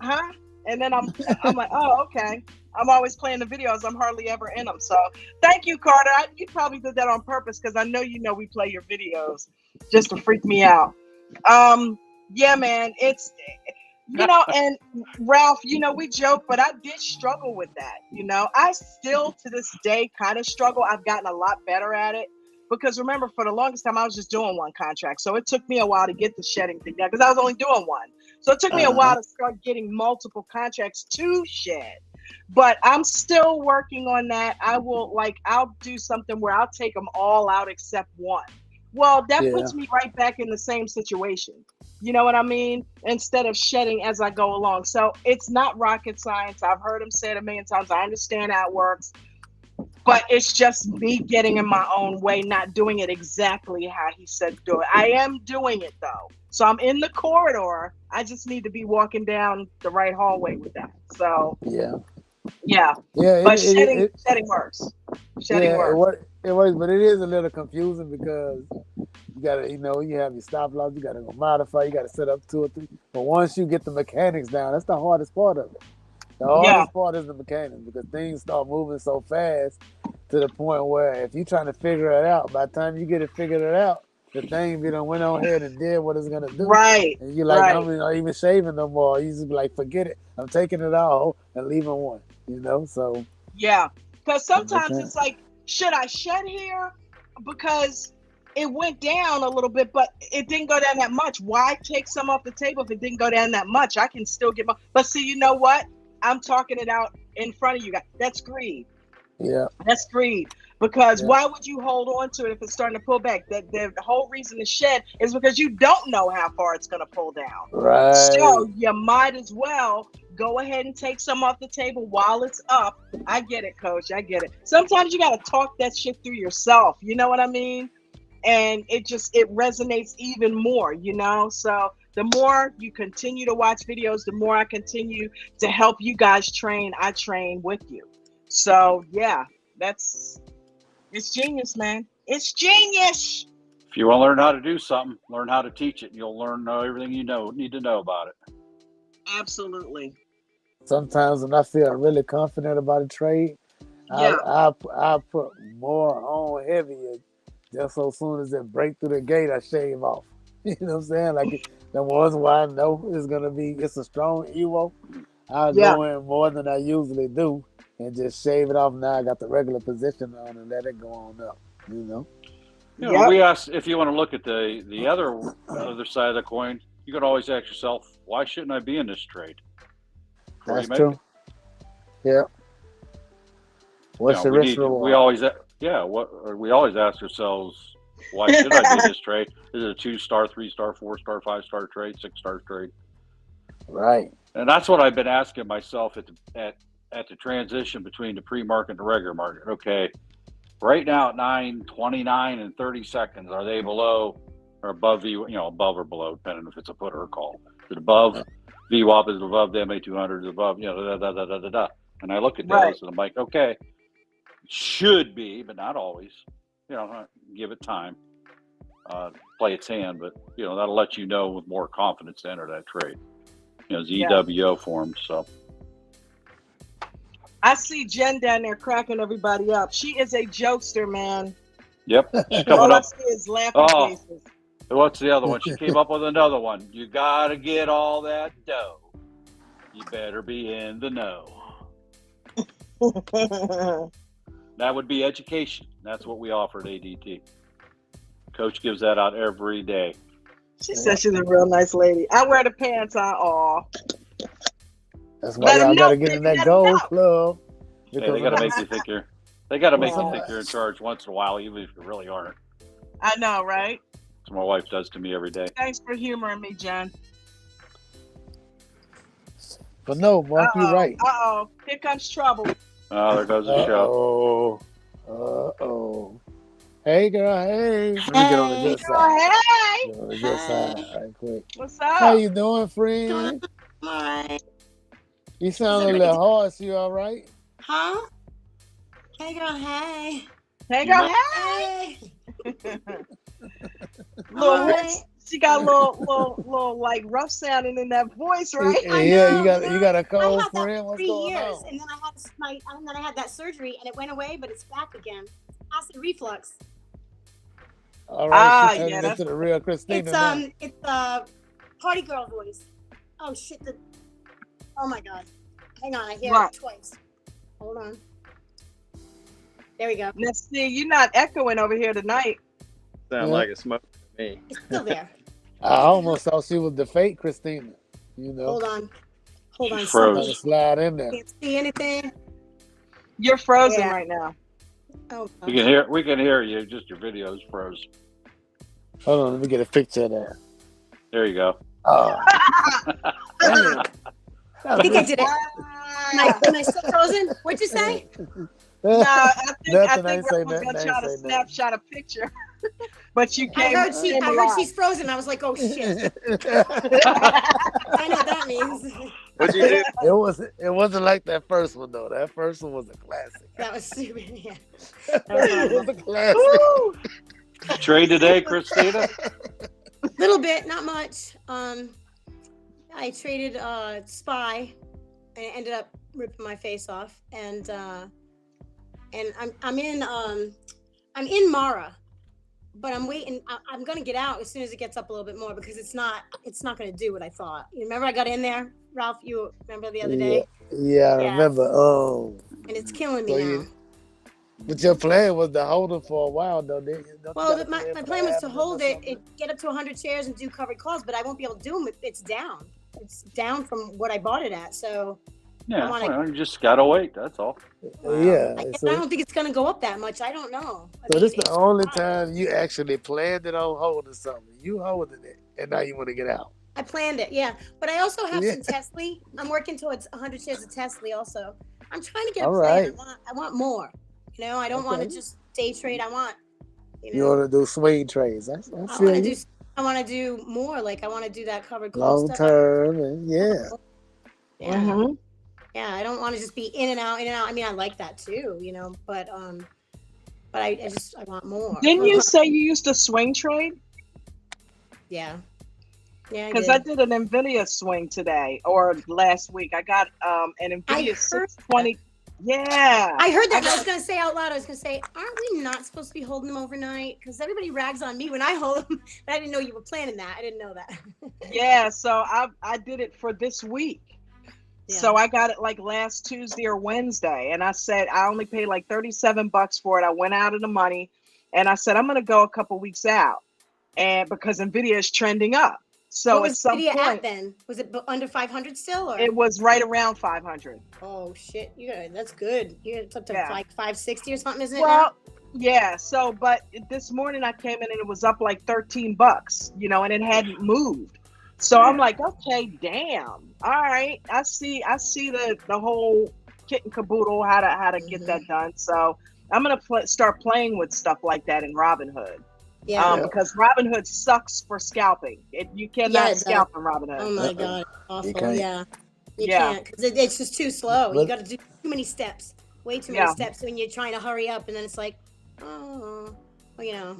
huh? And then I'm like, oh, okay. I'm always playing the videos. I'm hardly ever in them. So thank you, Carter. You probably did that on purpose because I know we play your videos just to freak me out. Yeah, man. It's and Ralph, we joke, but I did struggle with that. I still to this day kind of struggle. I've gotten a lot better at it. Because remember, for the longest time, I was just doing one contract. So it took me a while to get the shedding thing down because I was only doing one. So it took me a while to start getting multiple contracts to shed. But I'm still working on that. I'll do something where I'll take them all out except one. Well, that puts me right back in the same situation. You know what I mean? Instead of shedding as I go along. So it's not rocket science. I've heard him say it a million times. I understand how it works. But it's just me getting in my own way, not doing it exactly how he said do it. I am doing it though. So I'm in the corridor. I just need to be walking down the right hallway with that. So yeah. But shedding works. Shedding works. It works, but it is a little confusing because you gotta, you have your stop loss, you gotta go modify, you gotta set up 2 or 3. But once you get the mechanics down, that's the hardest part of it. The hardest part is the mechanics because things start moving so fast to the point where if you're trying to figure it out, by the time you get it figured out, the thing done went on ahead and did what it's gonna do. Right. And you're like, I'm not even shaving no more. You just be like, forget it. I'm taking it all and leaving one. So yeah. Because sometimes it's like, should I shed here? Because it went down a little bit, but it didn't go down that much. Why take some off the table if it didn't go down that much? I can still get my. But see, you know what? I'm talking it out in front of you guys. That's greed. Yeah. That's greed. Because why would you hold on to it if it's starting to pull back? The whole reason to shed is because you don't know how far it's going to pull down. Right. So you might as well go ahead and take some off the table while it's up. I get it, Coach. I get it. Sometimes you got to talk that shit through yourself. You know what I mean? And it resonates even more, So the more you continue to watch videos, the more I continue to help you guys train. I train with you. So yeah, it's genius, man. It's genius. If you want to learn how to do something, learn how to teach it. And you'll learn everything you need to know about it. Absolutely. Sometimes when I feel really confident about a trade, I put more on heavier. Just so soon as it break through the gate, I shave off. You know what I'm saying? Like the ones where I know it's a strong Evo, I'll go in more than I usually do and just shave it off. Now I got the regular position on and let it go on up. We asked if you want to look at the other side of the coin. You could always ask yourself, why shouldn't I be in this trade? That's true. Yeah. What's the risk reward? We always ask ourselves, why should I be in this trade? Is it a 2-star, 3-star, 4-star, 5-star trade, 6-star trade? Right. And that's what I've been asking myself at the transition between the pre-market and the regular market. Okay, right now at 9:29 and 30 seconds, are they below or above above or below, depending if it's a put or a call? Is it above VWAP? Is it above the MA200? Is it above And I look at those and I'm like, okay, should be, but not always. Give it time. play its hand, but that'll let you know with more confidence to enter that trade. It's Yeah. EWO form. So I see Jen down there cracking everybody up. She is a jokester, man. yep, she's All coming I up. see is laughing Oh, faces. what's the other one? She came up with another one. You gotta get all that dough. You better be in the know. That would be education. That's what we offer at ADT. Coach gives that out every day. She said she's a real nice lady. I wear the pants on. Aw. That's why y'all gotta get in that gold club. Hey, they gotta make you think you're. They gotta make you think you're in charge once in a while, even if you really aren't. I know, right? That's what my wife does to me every day. Thanks for humoring me, Jen. But no, Mark, you're right. Uh-oh. Here comes trouble. Oh, there goes the show. Uh-oh. Hey, girl, hey. Let me get on the good side. Hey. Get on the good side right quick. What's up? How you doing, friend? Hi. You sound a little hoarse. You all right? Huh? Hey, girl, hey. Hey, girl, hey. She got a little like rough sounding in that voice, right? Yeah, you got a cold friend. What's 3 going years, on? and then I had that surgery, and it went away, but it's back again. Acid reflux. All right, yeah, that's the real Christina. It's party girl voice. Oh shit! Oh my god! Hang on, I hear it twice. Hold on. There we go. Let's see. You're not echoing over here tonight. Sound like a smoke to me. It's still there. I almost thought she was the fake Christina. Hold on. Froze. Slide in there. Can't see anything. You're frozen right now. Oh. We can hear you. Just your video's froze. Hold on, let me get a picture of that. There you go. Oh. I think I did it. Am I still frozen? What'd you say? No, I think Rose was gonna try to snapshot a picture, but you can't. I heard she's frozen. I was like, oh shit. I know what that means. What'd you do? It wasn't like that first one though. That first one was a classic. That was stupid. Yeah. It was a classic. Trade today, Christina? A little bit, not much. I traded Spy, and it ended up ripping my face off, and I'm in Mara, but I'm waiting. I'm gonna get out as soon as it gets up a little bit more because it's not gonna do what I thought. You remember I got in there, Ralph? You remember the other day? Yeah, I remember. Oh, and it's killing me now. But your plan was to hold it for a while, though. Well, my plan was to hold it, get up to 100 shares and do covered calls, but I won't be able to do them. It's down. It's down from what I bought it at. So yeah, you just gotta wait. That's all. Yeah, I don't think it's gonna go up that much. I don't know. So this is the only time you actually planned it on holding something. You holding it, and now you want to get out. I planned it, yeah. But I also have some Tesla. I'm working towards 100 shares of Tesla. Also, I'm trying to get a plan. I want more. I don't want to just day trade. I want. You want to do swing trades? I want to do more. Like I want to do that covered call long term, and yeah. Mm-hmm. Yeah, I don't want to just be in and out. I mean, I like that too, but I want more. Didn't you say you used to swing trade? Yeah. Yeah, because I did an NVIDIA swing today or last week. I got an NVIDIA 620. Yeah. I heard that. I was going to say out loud, aren't we not supposed to be holding them overnight? Because everybody rags on me when I hold them. I didn't know you were planning that. I didn't know that. Yeah, so I did it for this week. Yeah. So I got it like last Tuesday or Wednesday. And I said, I only paid like $37 for it. I went out of the money and I said, I'm going to go a couple weeks out. And because NVIDIA is trending up. So what was NVIDIA at then? Was it under 500 still? Or? It was right around 500. Oh shit! That's good. It's up to like 560 or something, isn't it? Well, yeah. So, but this morning I came in and it was up like $13, and it hadn't moved. So I'm like, okay, damn. All right, I see the whole kit and caboodle how to get that done. So I'm gonna start playing with stuff like that in Robinhood. Yeah, because Robinhood sucks for scalping. You cannot scalp in Robinhood. Oh my god, awful! You can't because it's just too slow. You got to do too many steps, way too many steps when you're trying to hurry up, and then it's like,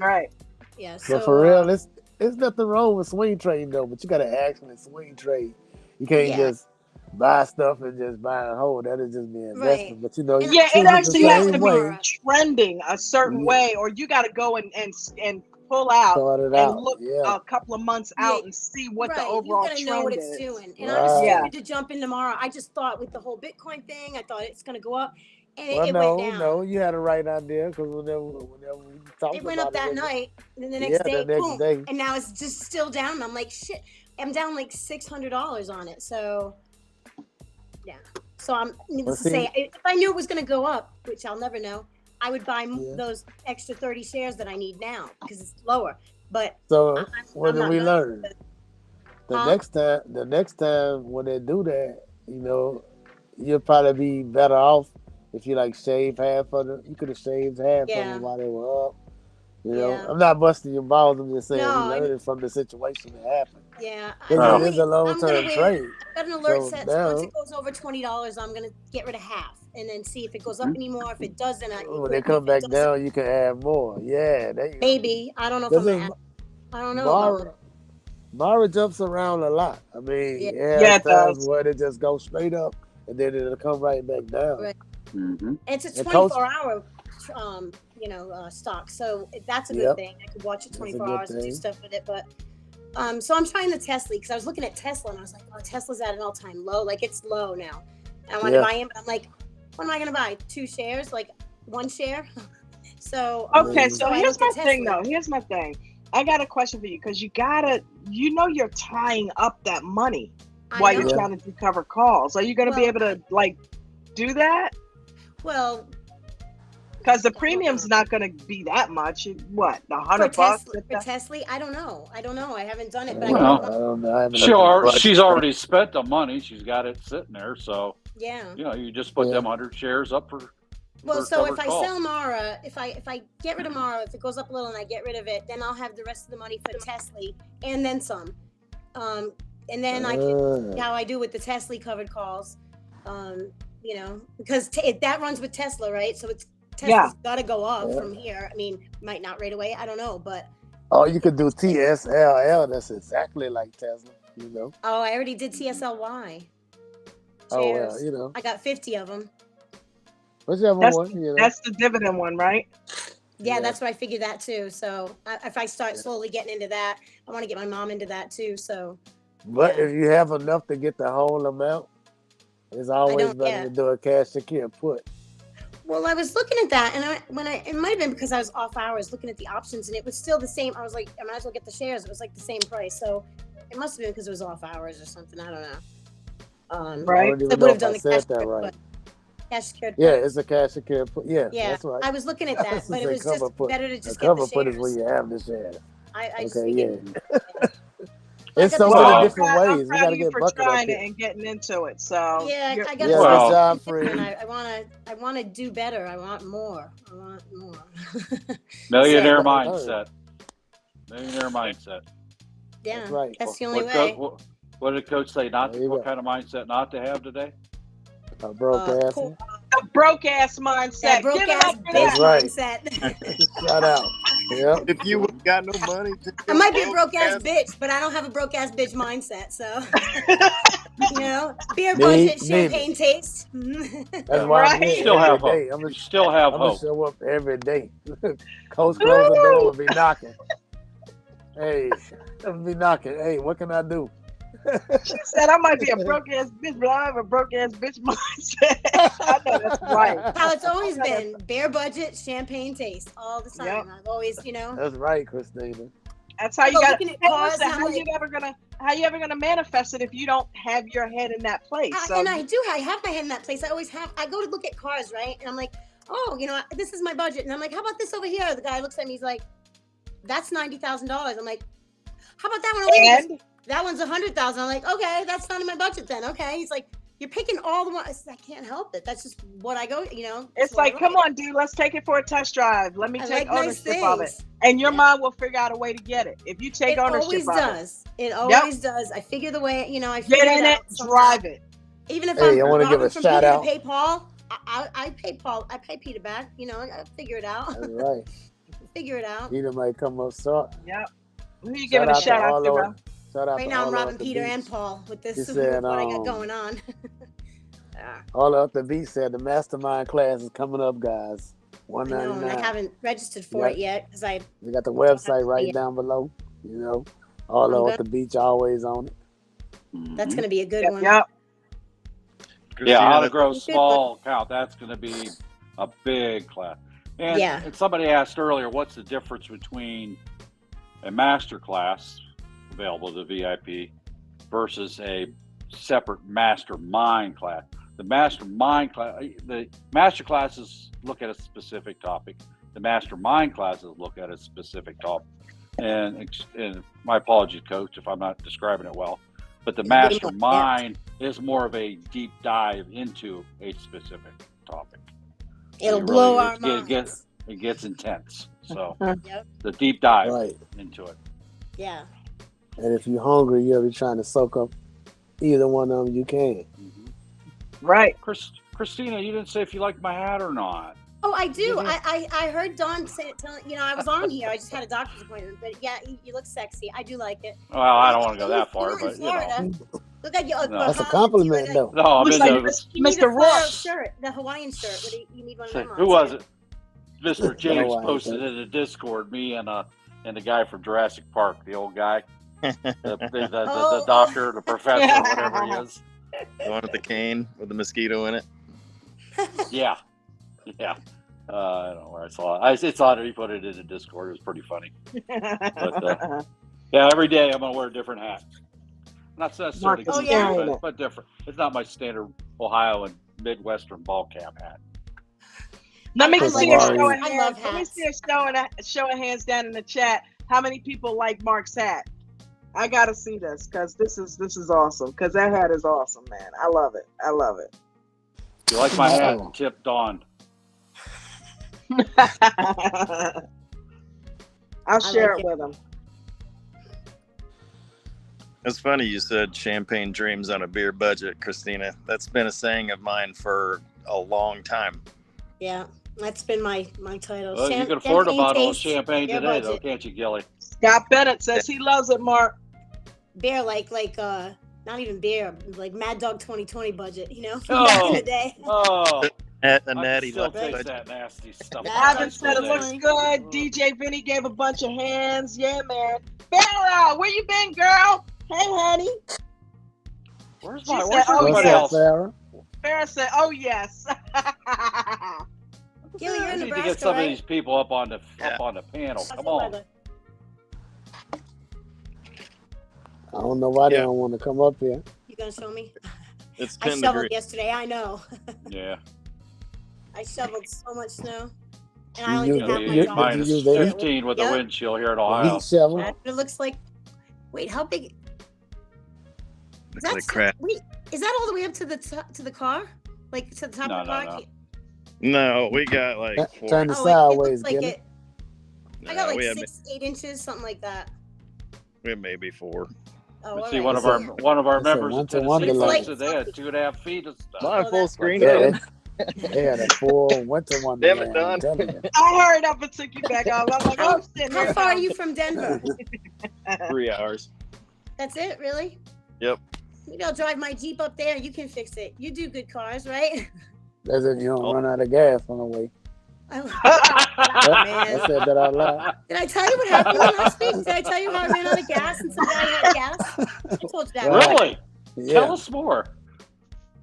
right. Yeah. So So for real, it's nothing wrong with swing trading though, but you gotta actually swing trade. You can't yeah, just buy stuff and just buy and hold. That is just be right. investment. But you know, And you Yeah, it choose it I the actually do that has with to same be way. Mara. trending a certain Yeah, way, or you got to go and pull out start it and out. look Yeah, a couple of months Yeah, out and see what the right. You overall got to know what trend it's is. doing. And I was right. Yeah. stupid to jump in tomorrow. I just thought with the whole Bitcoin thing, I thought it's going to go up, and Well, it went no, down. you had the right idea because whenever we It talked went up about it, that night, and then the yeah, next the day, next boom, day. and now it's just still down. And I'm like, shit, I'm down like $600 on it. So yeah. So I'm But needless to see, say, if I knew it was going to go up, which I'll never know, I would buy yeah. those extra 30 shares that I need now because it's lower. But So what I'm did not we nuts. learn? Huh? The next time when they do that, you'll probably be better off if you like shave half of them. You could have shaved half of them Yeah. while they were up. Yeah. I'm not busting your balls. I'm just saying we No, learned from the situation that happened yeah. because it Well, is a long I'm gonna term wait. trade. I've got an alert So set. So once now it goes over $20, I'm gonna get rid of half, and then see if it goes up mhm. anymore. If it does, then when they if come back it doesn't, down, you can add more. Yeah, there you go. maybe. I don't know if I'm Because gonna. I don't know about Mara, that. Mara jumps around a lot. I Yeah. mean, Yeah, there's it times does. where they just go straight up and then it'll come right back down. Right. Mhm. It's a And coach, 24-hour, stock. So that's a good yep, thing. I could watch it that's a 24 good hours and do thing. stuff with it. But so I'm trying the Tesla because I was looking at Tesla and I was like, oh, Tesla's at an all-time low. Like it's low now. And I wanted to Yeah. buy in, but I'm like, what am I gonna buy? 2 shares? Like 1 share? So I Okay, mean, so I here's looked at my thing Tesla. though. Here's my thing. I got a question for you because you're tying up that money I while you're know. yeah. trying to do cover calls. Are you going to be Well, able to like do that? well, Because the I don't premium's know. not going to be that much. What, For $100? Tesla, I don't know. I don't know. I haven't done it, but I I want. Well, don't know. I haven't looked at the budget. she's already spent the money. She's got it sitting there. So, Yeah. you just put Yeah. them 100 shares up for Well, so covered if I call. sell Mara, if I get rid of Mara, if it goes up a little and I get rid of it, then I'll have the rest of the money for Tesla and then some. And then I can see how I do with the Tesla covered calls. Because that runs with Tesla, right? So Tesla's got to go up Yeah. from here. I mean, might not right away. I don't know, but Oh, you could do TSLL. That's exactly like Tesla. oh, I already did TSLY Oh well, shares. I got 50 of them. whichever That's one. that's the dividend one, right? Yeah, Yeah. that's what I figured that too. So if I start slowly getting into that, I want to get my mom into that too. So But yeah. if you have enough to get the whole amount, it's always better to do a cash secure put. Well, I was looking at that, and it might have been because I was off hours looking at the options, and it was still the same. I was like, I might as well get the shares. It was like the same price, so it must have been because it was off hours or something. I don't know. Right. I don't I even would know have if done I the said cash that secured right. put. Cash secured Yeah, put. it's a cash secure put. Yeah, Yeah, that's right. I was looking at that, but it was cover just put. better to A just get the cover put is when shares. you have the shares. I just Okay, figured. yeah. I It's got so the many Well, different I'm ways. We proud got of to you get for Bucket up trying it here. and getting into it. So Yeah, I got Yeah, Well- good job, something different. Fred. I want to do better. I want more. millionaire So, mindset. Millionaire mindset. yeah, That's right. that's the only What, way. what did Coach say? Not There you what go. kind of mindset not to have today? A broke ass. Poor- the broke ass mindset. that broke Give it ass up for bitch That's right. mindset. Shout out. Yep. If you ain't got no money, to I might be a broke ass bitch, but I don't have a broke ass bitch mindset. So, beer budget, champagne taste. That's why I'm Right. here Still have every day. hope. You still have I'm gonna hope. show up every day. Coach close the door and be knocking. Hey, I'll be knocking. Hey, what can I do? She said I might be a broke ass bitch, but I have a broke ass bitch mindset. I know that's right. How it's always been: beer budget, champagne taste, all the time. Yep. I've always, That's right, Christina. That's how you Well, got. looking at Hey, cars, listen, I'm how like- you ever gonna manifest it if you don't have your head in that place? So and I have my head in that place. I always have. I go to look at cars, right? And I'm like, oh, this is my budget. And I'm like, how about this over here? The guy looks at me. He's like, that's $90,000. I'm like, how about that one over here? He goes, that one's $100,000. I'm like, okay, that's not in my budget then. Okay. He's like, you're picking all the ones. I said, I can't help it. That's just what I go. it's like, come on, dude, let's take it for a test drive. Let me I take like nice ownership of it, things. and your Yeah. mind will figure out a way to get it if you take It ownership always of does. It always does. I figure the way. I it. figure Get in it, out somehow. drive it. Even if Hey, I I'm wanna give robbing a from shout Peter out. to pay Paul, I pay Paul. I pay Peter back. I figure it out. That's right. figure it out. Peter might come up short. Yep. Who you giving a to shout out all to, of bro? Shout out Right to now, I'm all robbing of the Peter beach. and Paul with this He with said, what I got going on. all of the beach said the mastermind class is coming up, guys. I know, and I $199. haven't registered for it yet because I. We got the don't have website to right yet. down below. You know, all I'm of the beach always on it. That's going to be a good Yep. one. Yep. Yeah, how to that's- grow Good small account. That's going to be a big class. And, Yeah. and somebody asked earlier, what's the difference between a master class available to VIP versus a separate mastermind class? The mastermind class, the master classes look at a specific topic. The mastermind classes look at a specific topic. And my apologies, Coach, if I'm not describing it well. But the mastermind is more of a deep dive into a specific topic. It'll So blow really, our minds. it gets intense. So Yep. the deep dive Right. into it. Yeah. And if you're hungry, you'll be trying to soak up either one of them you can. Right. Christina, you didn't say if you liked my hat or not. Oh, I do. Mhm. I heard Dawn say it. I was on here. I just had a doctor's appointment, but yeah, you look sexy. I do like it. Well, I don't want to go that far, You're in but you know. Florida. Look at you. No. That's a compliment, though. No, I'm Looks in like the, You need Mr. a floral Rourke. shirt, the Hawaiian shirt. What do you need one of them on? who was it? Mr. No, James I posted think. in the Discord, me and the guy from Jurassic Park, the old guy, the doctor, the professor, whatever he is. The one with the cane with the mosquito in it. Yeah, yeah. I don't know where I saw it. It's on it. He put it in the Discord. It was pretty funny. But yeah, every day I'm gonna wear a different hat. Not necessarily Marcus, good, yeah. but different. It's not my standard Ohio and Midwestern ball cap hat. Let me I see like a hats. show of I hands. love Let me hats. see a show of hands down in the chat. How many people like Mark's hat? I gotta see this because this is awesome. Because that hat is awesome, man. I love it. I love it. If you like my hat, tip Dawn. I'll share like it with him. It's funny you said champagne dreams on a beer budget, Christina. That's been a saying of mine for a long time. Yeah, that's been my title. Well, you can afford a Champagne bottle of taste, champagne beer today, though, budget. can't you, Gilly? Scott Bennett says he loves it, Mark. Beer like not even beer, like Mad Dog 2020 budget, from Oh. back in the day. Oh, A I natty can still budget. taste that nasty stuff. That- Ivan That's said it looks funny. good. DJ Vinny gave a bunch of hands. Yeah, man. Farrah, where you been, girl? Hey, honey. Where's She my? said, Where's "Oh, everybody yeah." What's up, else? Sarah? Farrah said, "Oh yes." Gilly, you're I in need to Nebraska, get some right? of these people up on the Yeah. panel. How's Come the on. weather? I don't know why they Yeah. don't want to come up here. You gonna show me? It's I 10 shoveled degrees. yesterday. I know. Yeah. I shoveled so much snow, and You I only use did the- half my you- job. did you use the- Minus 15 with the Yep. wind chill here in The Ohio. heat shovel. That's what it looks like. Wait, how big? Looks That's like crap. Wait, is that all the way up to the car? Like to the top No, of the no, car? no. No, we got like four. Turn the Oh, sideways, it looks like Gilly. it. I got like we had 6-8 inches, something like that. maybe 4. Oh, Let's all see, right. one of So- our It's a members in one to Tennessee one delay. posted they had 2.5 feet of stuff. My Oh, full that's- screen. Yeah, they had a full winter Damn it, wonderland. Don. I'm telling you. I hurried up and took you back off. I'm like, How, oh shit. how far are you from Denver? 3 hours. That's it, really? Yep. Maybe I'll drive my Jeep up there. You can fix it. You do good cars, right? That's if you don't Oh. run out of gas on the way. I I man. said that out loud. Did I tell you what happened last week? Did I tell you how I ran out of gas and some guy had gas? I told you that. Right. right? Really? Yeah. Tell us more.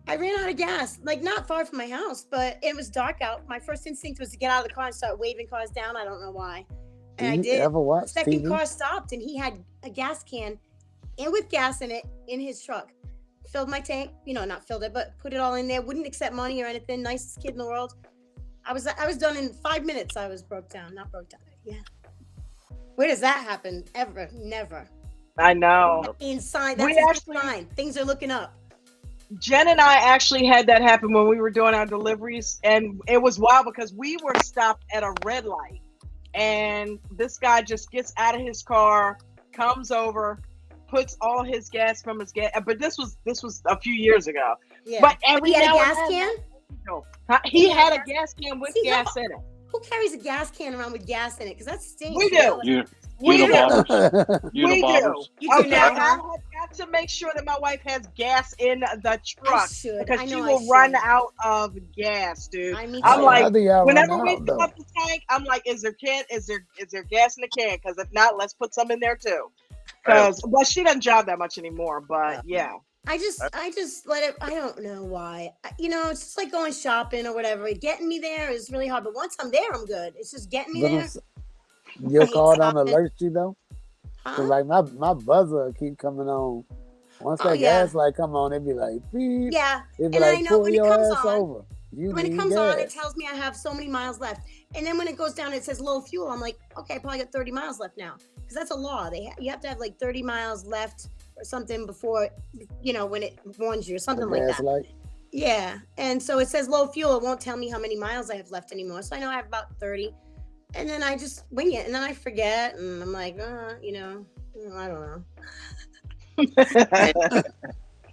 I ran out of gas, like not far from my house, but it was dark out. My first instinct was to get out of the car and start waving cars down. I don't know why. And I Do you did. ever watch Second TV? car stopped and he had a gas can and with gas in it in his truck. Filled my tank, not filled it, but put it all in there. Wouldn't accept money or anything. Nicest kid in the world. I was done in 5 minutes. I was broke down. Not broke down. Yeah. Where does that happen? Ever? Never. I know. Inside. We That's a good actually- sign. Things are looking up. Jen and I actually had that happen when we were doing our deliveries, and it was wild because we were stopped at a red light, and this guy just gets out of his car, comes over, puts all his gas from his gas. But this was a few years ago. Yeah. But every He had a now gas and then, can? he had a gas can with See, gas in it. Who carries a gas can around with gas in it? Because that stinks. We do. We do. Unibobbers. We do. Unibobbers. You do Okay, now, I huh? have got to make sure that my wife has gas in the truck should. because I she know I will run should. out of gas, dude. Me I'm too. like, How do y'all run whenever we out, fill though? up the tank, I'm like, is there gas in the can? Because if not, let's put some in there too. Because well, she doesn't drive that much anymore, but yeah. I just let it. I don't know why. It's just like going shopping or whatever. Getting me there is really hard, but once I'm there, I'm good. It's just getting me there. Your car don't stopping. alert you though? Cause like my buzzer keep coming on. Once that gas light come on, it be like, beep. Yeah, It be and like, I know pull when it your comes ass on. over. You When it need comes gas. on, it tells me I have so many miles left. And then when it goes down, it says low fuel. I'm like, okay, I probably got 30 miles left now. Because that's a law. You have to have like 30 miles left or something before, when it warns you or something like that. Light. Yeah. And so it says low fuel. It won't tell me how many miles I have left anymore. So I know I have about 30. And then I just wing it. And then I forget. And I'm like, I don't know.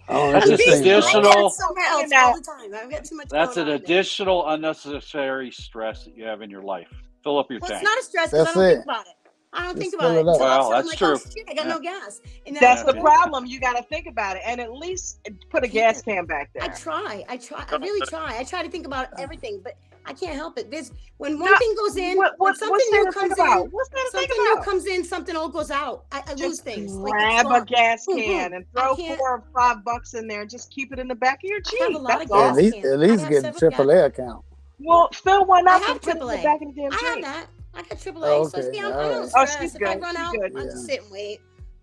That's just additional. Somewhere else all the time. I've got too much. That's an additional unnecessary stress that you have in your life. Fill up your tank. It's not a stress because I don't think about it. I don't think about it. Well, that's like, true. Oh, shit, I got no gas. And then That's the problem. You got to think about it and at least put a gas can back there. I try. I really try. I try to think about everything, but I can't help it. When one thing goes in, when something new comes in, something new comes in, something old goes out. I lose things. Grab a gas can and throw $4 or $5 in there and just keep it in the back of your Jeep. I have a lot of At least get a AAA account. Well, fill one up I have and put it in the AAA. back of the damn I have Jeep. that. I got AAA. Oh, So see, okay. I All don't right. stress. she's If I good. run She's out, good. I just sit and wait.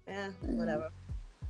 Yeah, whatever.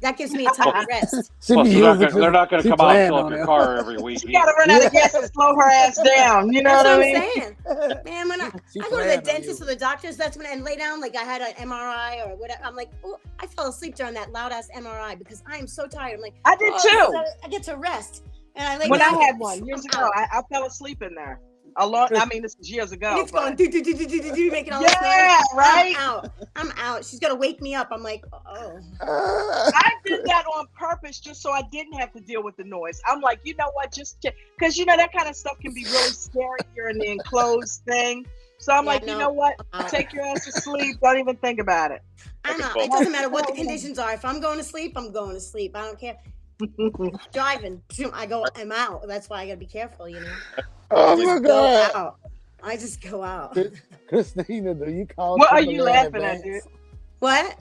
That gives me a time to rest. Plus, they're not going to come out and fill up your car every week. You got to run out of gas and slow her ass down. You know That's what I I'm mean? saying. Man, when I go to the dentist or the doctors, that's when I lay down, like I had an MRI or whatever. I'm like, oh, I fell asleep during that loud ass MRI because I am so tired. I'm like, I did too. I get to rest. And I lay When I down, had one years ago, I fell asleep in there. This was years ago. And it's going making all yeah, this noise. right. I'm out. She's gonna wake me up. I'm like, oh. I did that on purpose just so I didn't have to deal with the noise. I'm like, you know what? Just because that kind of stuff can be really scary. You're in the enclosed thing. So I'm like, you know what? Take your ass to sleep. Don't even think about it. I'm out. It doesn't matter what the conditions are. If I'm going to sleep, I'm going to sleep. I don't care. Driving, I'm out. That's why I gotta be careful, Oh my God! I just go out. Christina, do you call? What AAA are you laughing at, dude? What?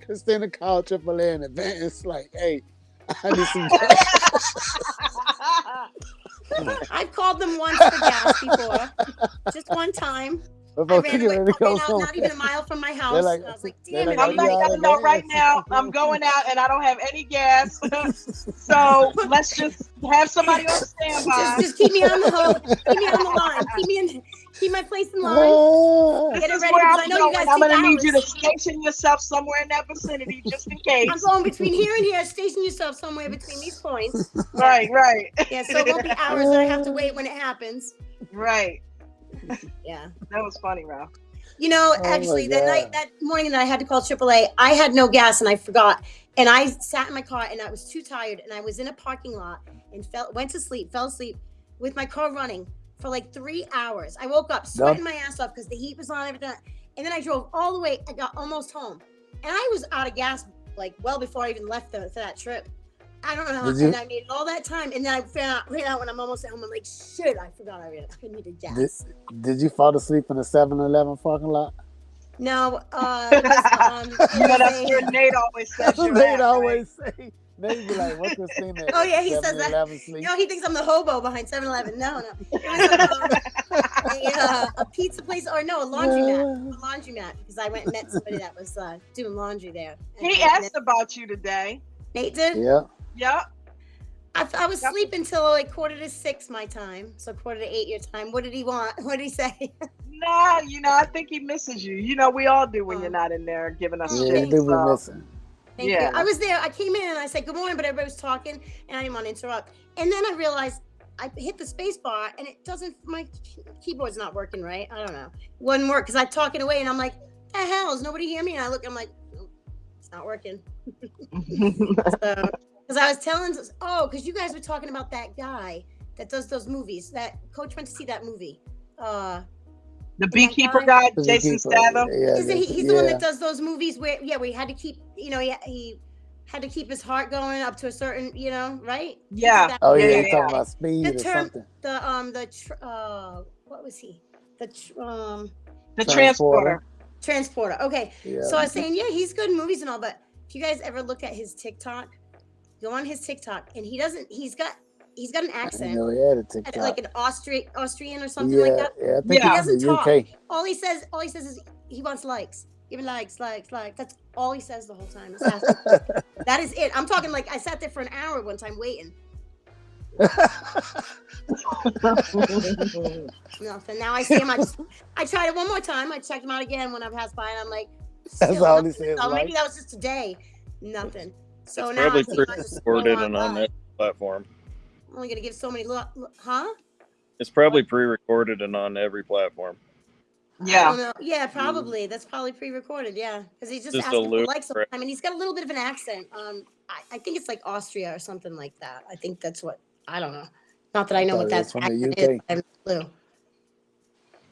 Christina called AAA in advance. Like, hey, I need some gas. I've called them once for gas before, just one time. I ran away, not even a mile from my house. Like, and I was like, damn it. I'm letting you know right now, I'm going out and I don't have any gas. So let's just have somebody on standby. Just keep me on the line. Keep my place in line. Get it ready because I know you guys I'm take going to need hours. you to station yourself somewhere in that vicinity just in case. I'm going between here and here. Station yourself somewhere between these points. Right. Yeah, so it won't be hours that I have to wait when it happens. Right. Yeah. That was funny, Ralph. Actually, that morning that I had to call AAA, I had no gas and I forgot. And I sat in my car and I was too tired. And I was in a parking lot and fell asleep with my car running for like 3 hours. I woke up sweating my ass off because the heat was on and everything. And then I drove all the way. I got almost home. And I was out of gas like well before I even left for that trip. I don't know. And I made all that time. And then I ran out when I'm almost at home. I'm like, shit, I forgot I needed gas. Did you fall asleep in the 7-Eleven parking lot? No. That's what Nate always says. Nate always say. Nate be like, what's Christina? Oh, yeah, he says that. Sleep? He thinks I'm the hobo behind 7-Eleven. No. It was a pizza place, or no, a laundromat, because I went and met somebody that was doing laundry there. He asked about you today. Nate did? Yeah. Yep. I was sleeping till like 5:45 my time, so 7:45 your time. What did he want? What did he say? Nah, I think he misses you. We all do when you're not in there giving us shit. Yeah, do be missing. Thank you. I was there. I came in and I said good morning, but everybody was talking and I didn't want to interrupt. And then I realized I hit the space bar and it doesn't. My keyboard's not working right. I don't know. It wouldn't work because I'm talking away and I'm like, the hell, is nobody hear me? And I look, I'm like, nope, it's not working. Because I was telling, because you guys were talking about that guy that does those movies. That Coach went to see that movie. The beekeeper guy, Jason Statham. Isn't he's the one that does those movies where he had to keep, he had to keep his heart going up to a certain, right? Yeah. Oh yeah, you're talking about Speed or something. What was he? The transporter. Transporter. Okay. Yeah. So I was saying, yeah, he's good in movies and all, but if you guys ever look at his TikTok, go on his TikTok, and he's got an accent. I know he had a TikTok. Like an Austrian or something like that. Yeah, I think he doesn't talk. UK. All he says is he wants likes. Give me likes. That's all he says the whole time. That is it. I'm talking like I sat there for an hour one time waiting. Nothing. Now I see him. I tried it one more time. I checked him out again when I passed by, and I'm like, that's all he says. Maybe that was just today. Nothing. So it's now probably pre-recorded and on that platform. I'm only gonna give so many. Huh? It's probably pre-recorded and on every platform. Yeah. Yeah, probably. That's probably pre-recorded. Yeah, because he's just asking for likes all the time, and he's got a little bit of an accent. I think it's like Austria or something like that. I think that's what. I don't know. Not that I know what that accent is. I have no clue.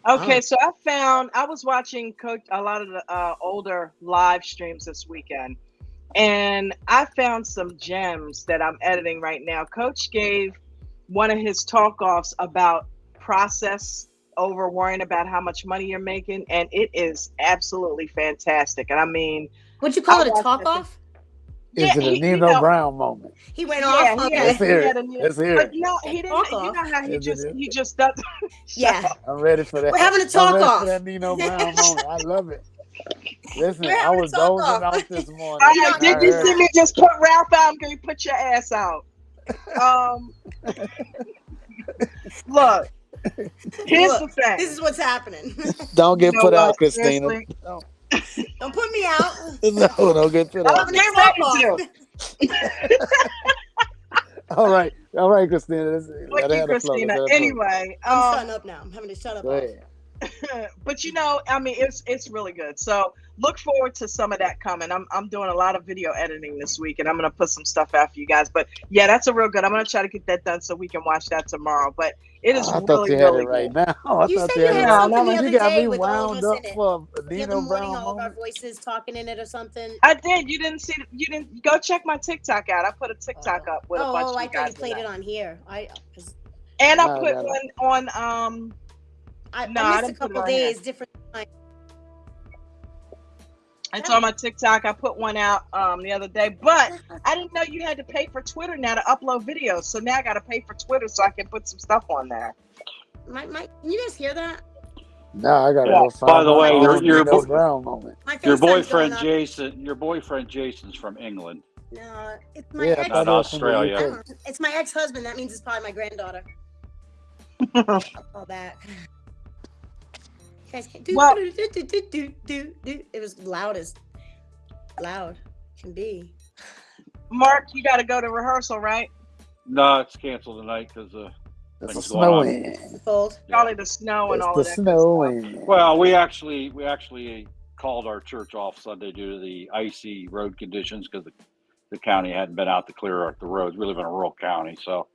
Okay, so I was watching a lot of the older live streams this weekend, and I found some gems that I'm editing right now. Coach gave one of his talk-offs about process over worrying about how much money you're making, and it is absolutely fantastic. And I mean, what'd you call it, a talk-off? Is it a Nino Brown moment? He went off. Let's hear it. But no, he didn't. You know how he just does. Yeah. I'm ready for that. We're having a talk off. For that Nino Brown moment. I love it. Listen, I was dozing out this morning. Did you see me just put Ralph out? I'm going to put your ass out. Look. Here's the thing. This is what's happening. Don't get put out, Christina. Don't put me out. No, don't get put out. All right, Christina. Thank you, Christina. Anyway, I'm shutting up now. I'm having to shut up. Go ahead. But I mean, it's really good. So look forward to some of that coming. I'm doing a lot of video editing this week, and I'm gonna put some stuff out for you guys. But yeah, that's a real good. I'm gonna try to get that done so we can watch that tomorrow. But it is I thought really, you had really it right good. now. You said you had something the other day with all of us in it. For the other morning, all of our voices talking in it or something. I did. You didn't go check my TikTok out. I put a TikTok up with a bunch of I you thought guys you played it on here. I put one on I missed a couple days, different times. It's on my TikTok. I put one out the other day, but I didn't know you had to pay for Twitter now to upload videos. So now I got to pay for Twitter so I can put some stuff on there. Can you guys hear that? No, I got to go find. By the way, your boyfriend Jason's from England. No, it's my ex. Not Australia. It's my ex-husband. That means it's probably my granddaughter. All that. You guys can't do. It was loud can be. Mark, you got to go to rehearsal, right? No, it's canceled tonight because it's snowing. Cold. Probably the snow and all of that. Snowing. Well, we actually called our church off Sunday due to the icy road conditions because the county hadn't been out to clear out the roads. We live in a rural county, so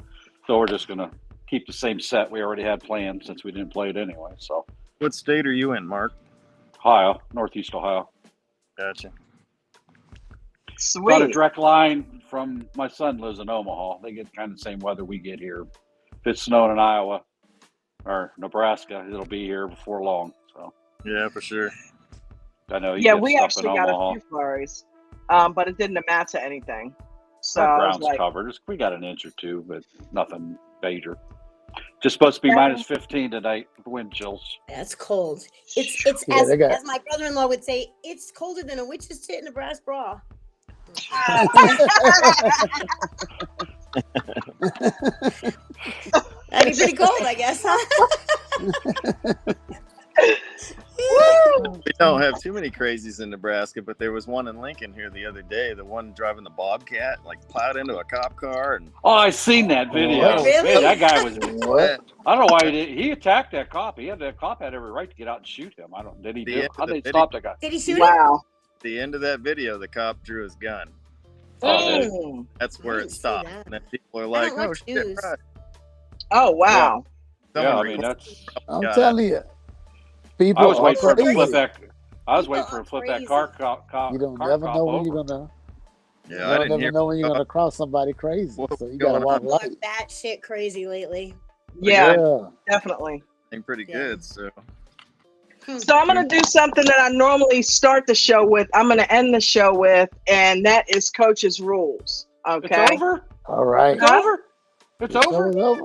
we're just gonna keep the same set we already had planned since we didn't play it anyway. So. What state are you in, Mark? Ohio, Northeast Ohio. Gotcha. Sweet. Got a direct line from my son lives in Omaha. They get kind of the same weather we get here. If it's snowing in Iowa or Nebraska, it'll be here before long. So yeah, for sure. I know. Yeah, we actually got a few flurries, but it didn't amount to anything. So our ground's covered. We got an inch or two, but nothing major. Just supposed to be minus 15 tonight. Wind chills. That's cold. It's as my brother-in-law would say, it's colder than a witch's tit in a brass bra. That'd be pretty cold, I guess, huh? We don't have too many crazies in Nebraska, but there was one in Lincoln here the other day. The one driving the Bobcat, plowed into a cop car. And I seen that video. Really? Man, that guy was. What? I don't know why he did. He attacked that cop. That cop had every right to get out and shoot him. Did he do? How did they stop that guy? Did he shoot him? Wow. At the end of that video, the cop drew his gun. Oh, That's where it stopped. And then people are like, "Oh shit!" Right. Oh wow. Yeah, I mean that's. I'm Yeah. telling you, I people was are waiting for him to flip crazy. that. I was People waiting for are him to flip that crazy. You don't car never cop know when you're over. gonna. Yeah, You I don't didn't never hear know when you're about gonna cross somebody crazy. what So was you gotta going walk on. People are light. batshit crazy lately. Yeah, Yeah. definitely. Ain't pretty Yeah. good. So So I'm going to do something that I normally start the show with. I'm going to end the show with, and that is Coach's rules. It's Okay. over. All right. It's Huh? over. It's The show over. is over.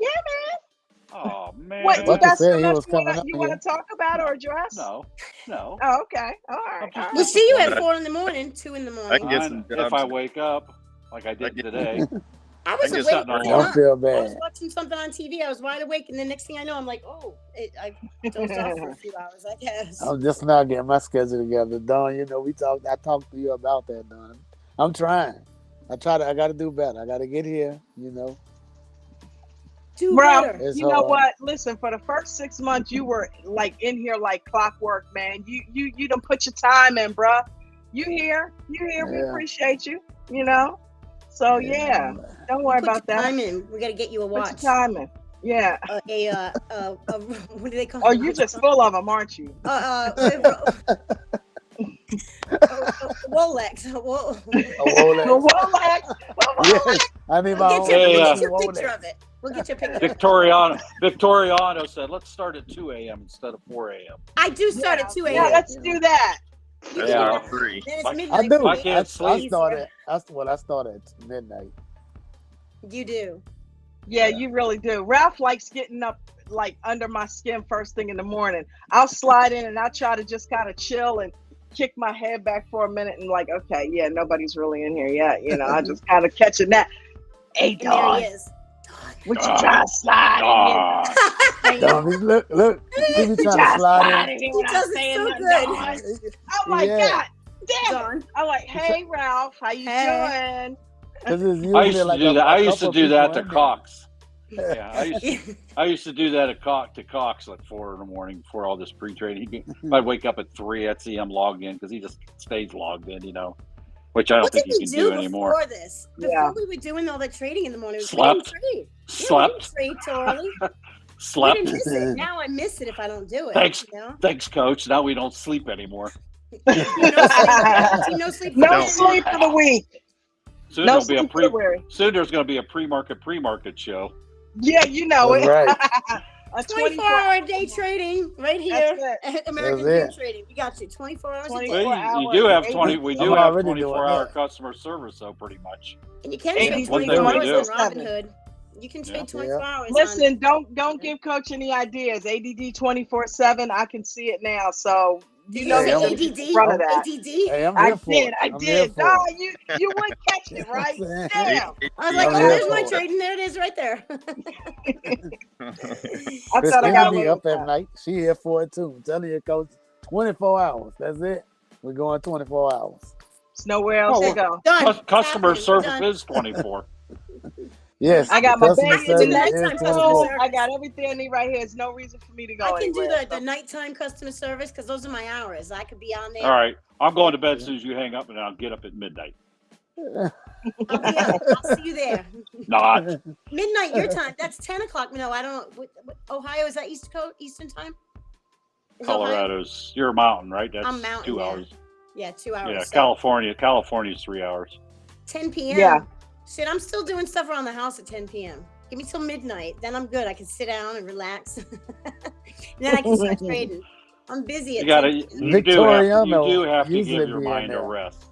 Yeah, man. Oh What you man. Bucky got said something he else was coming up you here. want to talk about or address? No. Oh, okay. All right. I'm just All We'll right. see you at disappointed. 4 in the morning, 2 in the I morning. can get some If jobs. I wake up like I did get- today, I was I just awake. got an waking alarm. Don't feel up. I was bad. watching something on TV. I was wide awake, and the next thing I know, I'm like, oh, I dozed off for a few hours, I guess. I'm just now getting my schedule together. Dawn, you know, I talked to you about that, Dawn. I'm trying. I gotta do better. I gotta get here, you know. Do Ralph, better. It's you know hard. what? Listen, for the first 6 months, you were like in here like clockwork, man. You done put your time in, bruh. You here. We Yeah. appreciate you, you know? So, yeah, don't worry Put about your that. time in. We got to get you a Put your watch. time in. Yeah. What do they call Oh, them? you just full of them, aren't you? Rolex. A Well, Rolex. Rolex. Yes. I need my We'll own. get you a Rolex. picture of it. We'll get you a picture. Victoriano said, let's start at 2 a.m. instead of 4 a.m. I do start at 2 a.m. Yeah, let's do that. You Yeah. can do that. Free. Then it's I midnight. I do. for I me. can't sleep. I start at midnight. You do. Yeah, you really do. Ralph likes getting up like under my skin first thing in the morning. I'll slide in and I'll try to just kind of chill and kick my head back for a minute and like, okay, yeah, nobody's really in here yet. You know, I just kind of catching that. Hey, And there dog, he is. what you trying to slide in here? Dawn, look. He be trying to slide in. in here He without does it saying so nothing, good. dog. I'm like, Yeah. God damn it. Dawn. I'm like, hey, Ralph, how you Hey. doing? Because it's usually I used to like do that. I used to couple do that people to in there. Cox. Yeah, I used to do that at Cox at 4 in the morning before all this pre-trade. I'd wake up at 3. I'd see him logged in because he just stays logged in, you know, which I don't What think did he we can do do anymore. before this? Before Yeah. we were doing all that trading in the morning, we Slept. didn't trade. Slept. Yeah, we didn't trade too early. We Slept. didn't miss it. Now I miss it if I don't do it. Thanks. You know? Thanks, Coach. Now we don't sleep anymore. Team no sleep. Team no sleep. No Don't. sleep for the week. Soon No there'll be a sleep for the weary. Soon there's going to be a pre-market show. Yeah, you know That's it. right. A 24-hour day trading right here That's at American That's Dream it. Trading. We got you 24 hours a 20 day. Well, you do have 20. We do I'm have already doing 24-hour that. customer service, though, pretty much. And you can Hey, trade he's one 24 thing we hours do. on Robinhood. You can trade 24 Yeah. hours Listen, don't give Coach any ideas. ADD 24/7. I can see it now. So Did you you know say I'm- he's in front of that. ADD? Hey, I'm I here for did. it. I I'm here did. for Dog, it. you would catch it, right? You know what Damn. I was like, I'm oh, here there's for my it. trading. There it is right there. I thought I Christina got a be little up at night. She here for it too. I'm telling you, Coach, 24 hours. That's it. We're going 24 hours. There's nowhere else Well, to go. Done. Customer It's service happening. is 24. Yes, I got the my customer baby in the service nighttime is customer 24. service. I got everything I need right here. There's no reason for me to go I can do anywhere. the nighttime customer service because those are my hours. I could be on there. All right. I'm going to bed as soon as you hang up, and I'll get up at midnight. I'll be up. I'll see you there. Not. Midnight your time. That's 10 o'clock. No, I don't know. Ohio, is that Eastern time? Is Ohio? Colorado's. You're a mountain, right? That's I'm mountain, 2 yeah. hours. Yeah, 2 hours. Yeah, So California's 3 hours. 10 p.m. Yeah. Shit, I'm still doing stuff around the house at 10 p.m. Give me till midnight. Then I'm good. I can sit down and relax. And then I can start trading. I'm busy at You gotta. 10 You p.m. Victoriano do have to usually give your be in mind a there. rest.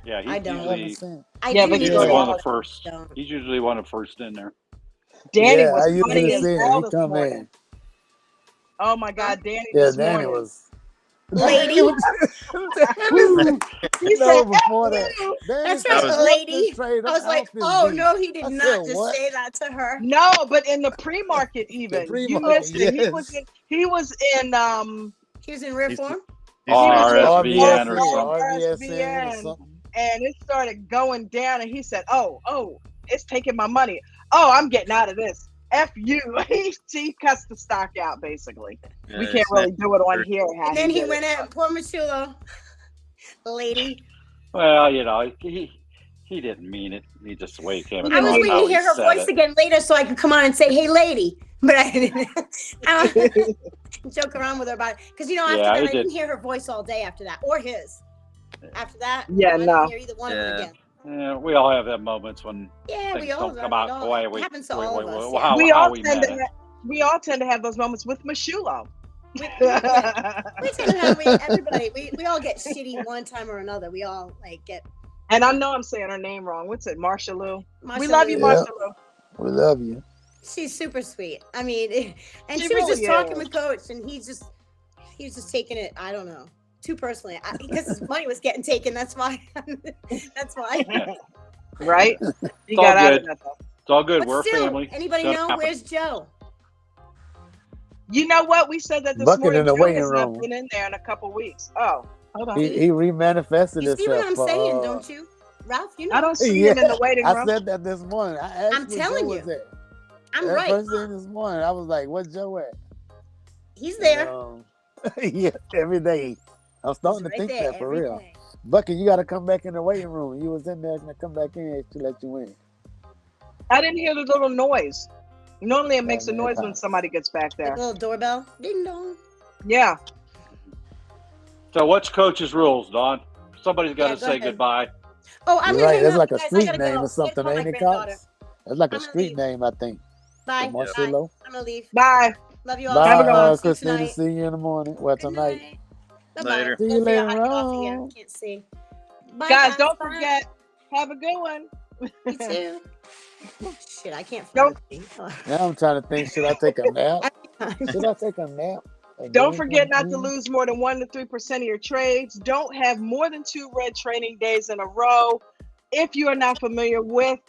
Yeah, I he's don't. usually I Yeah, do but need usually to one of rest. the first. Don't. He's usually one of the first in there. Danny Yeah, I was usually funny as see it. hell He this come morning. in. Oh my God, Danny Yeah, this Danny morning. was. Lady. He No, said, before that. "F you." Danny That's said, right, "Up lady. this trade, I was I'm like, off this oh beat." no, he did I not said, just "What?" say that to her. No, but in the pre-market even. You pre-market, missed it. yes. He was in He was in rare form. RSBN or RBSN, something. RBSN or something. and it started going down and he said, oh, it's taking my money. Oh, I'm getting out of this. F you. He cuts the stock out basically. We can't really do it on here. And then he went at poor Machulo. Lady. Well, you know, he didn't mean it. He just the way he came I was across waiting how to he hear her said voice it. again later so I could come on and say, hey, lady. But I didn't joke around with her about it because after Yeah, that I it didn't did. hear her voice all day after that, or his. After that, Yeah, I no. didn't hear either one of them Yeah. again. Yeah, we all have that moments when Yeah, we things all. don't come I out mean, the way it happens to all of us. how, We how all we tend meant to it. we all tend to have those moments with Mashulo. We tend to have everybody. We all get shitty one time or another. We all get. And I know I'm saying her name wrong. What's it, Marsha Lou? Marsha We love you, Lou. Marsha Lou. We love you. She's super sweet. I mean, and She she was really just talking is. with Coach, and he was just taking it. I don't know, too personally because his money was getting taken. That's why. That's why. Right? He It's all got out of good. that though. It's all good. But We're still, a family. anybody Gonna know happen. where's Joe? You know what? We said that this Bucket morning. in the Joe waiting has not room. been in there in a couple weeks. Oh, hold on. He remanifested You see what himself. I'm saying, don't you, Ralph? You know. I don't see Yeah, him in the waiting I room. said that this morning. I asked I'm where telling Joe you. was at. I'm That right. first thing this morning, I was like, "Where's Joe at?" He's there. Yeah, every day. I'm starting He's to think there that for every real. day. Bucky, you got to come back in the waiting room. You was in there, gonna come back in to let you in. I didn't hear the little noise. Normally it makes a man, noise when somebody gets back Like there. a little doorbell. Ding dong. Yeah. So what's Coach's rules, Don? Somebody's got Yeah, to go say ahead. goodbye. Oh, I'm You're gonna right. hang That's up, like a guys. I street gotta name go. or I gotta something, call my ain't it, granddaughter. Cox? That's like a I'm gonna street leave. name, I think. Bye. Yep. Bye. Marcelo. I'm gonna leave. Bye. Love you all. Bye, Have a good one. See you Christina. tonight. See you in the morning. Well, Good tonight. night. Bye Later. bye. See Go you figure out later how to get off of here. on. Can't see. Bye, Guys, don't Bye. forget. Have a good one. You too. Oh, shit, I can't Don't find the thing. Now I'm trying to think, should I take a nap? Should I take a nap? Don't forget not to lose more than 1 to 3% of your trades. Don't have more than 2 red trading days in a row. If you are not familiar with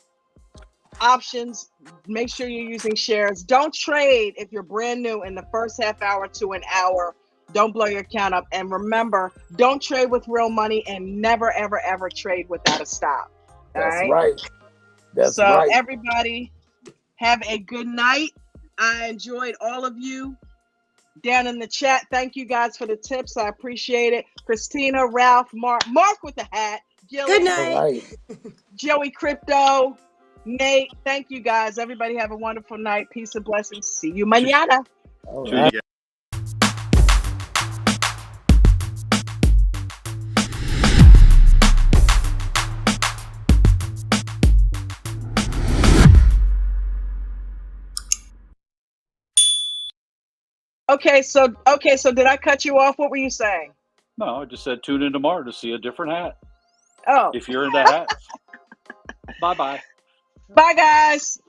options, make sure you're using shares. Don't trade if you're brand new in the first half hour to an hour. Don't blow your account up. And remember, don't trade with real money and never, ever, ever trade without a stop. All That's right? right. That's so right. everybody have a good night. I enjoyed all of you down in the chat. Thank you guys for the tips. I appreciate it. Christina, Ralph, Mark with the hat, Gilly, Good night. All right. Joey Crypto, Nate. Thank you guys. Everybody have a wonderful night. Peace and blessings. See you mañana. All Sure, right. you Okay, so did I cut you off? What were you saying? No, I just said tune in tomorrow to see a different hat. Oh, If you're into hats. Bye-bye. bye guys.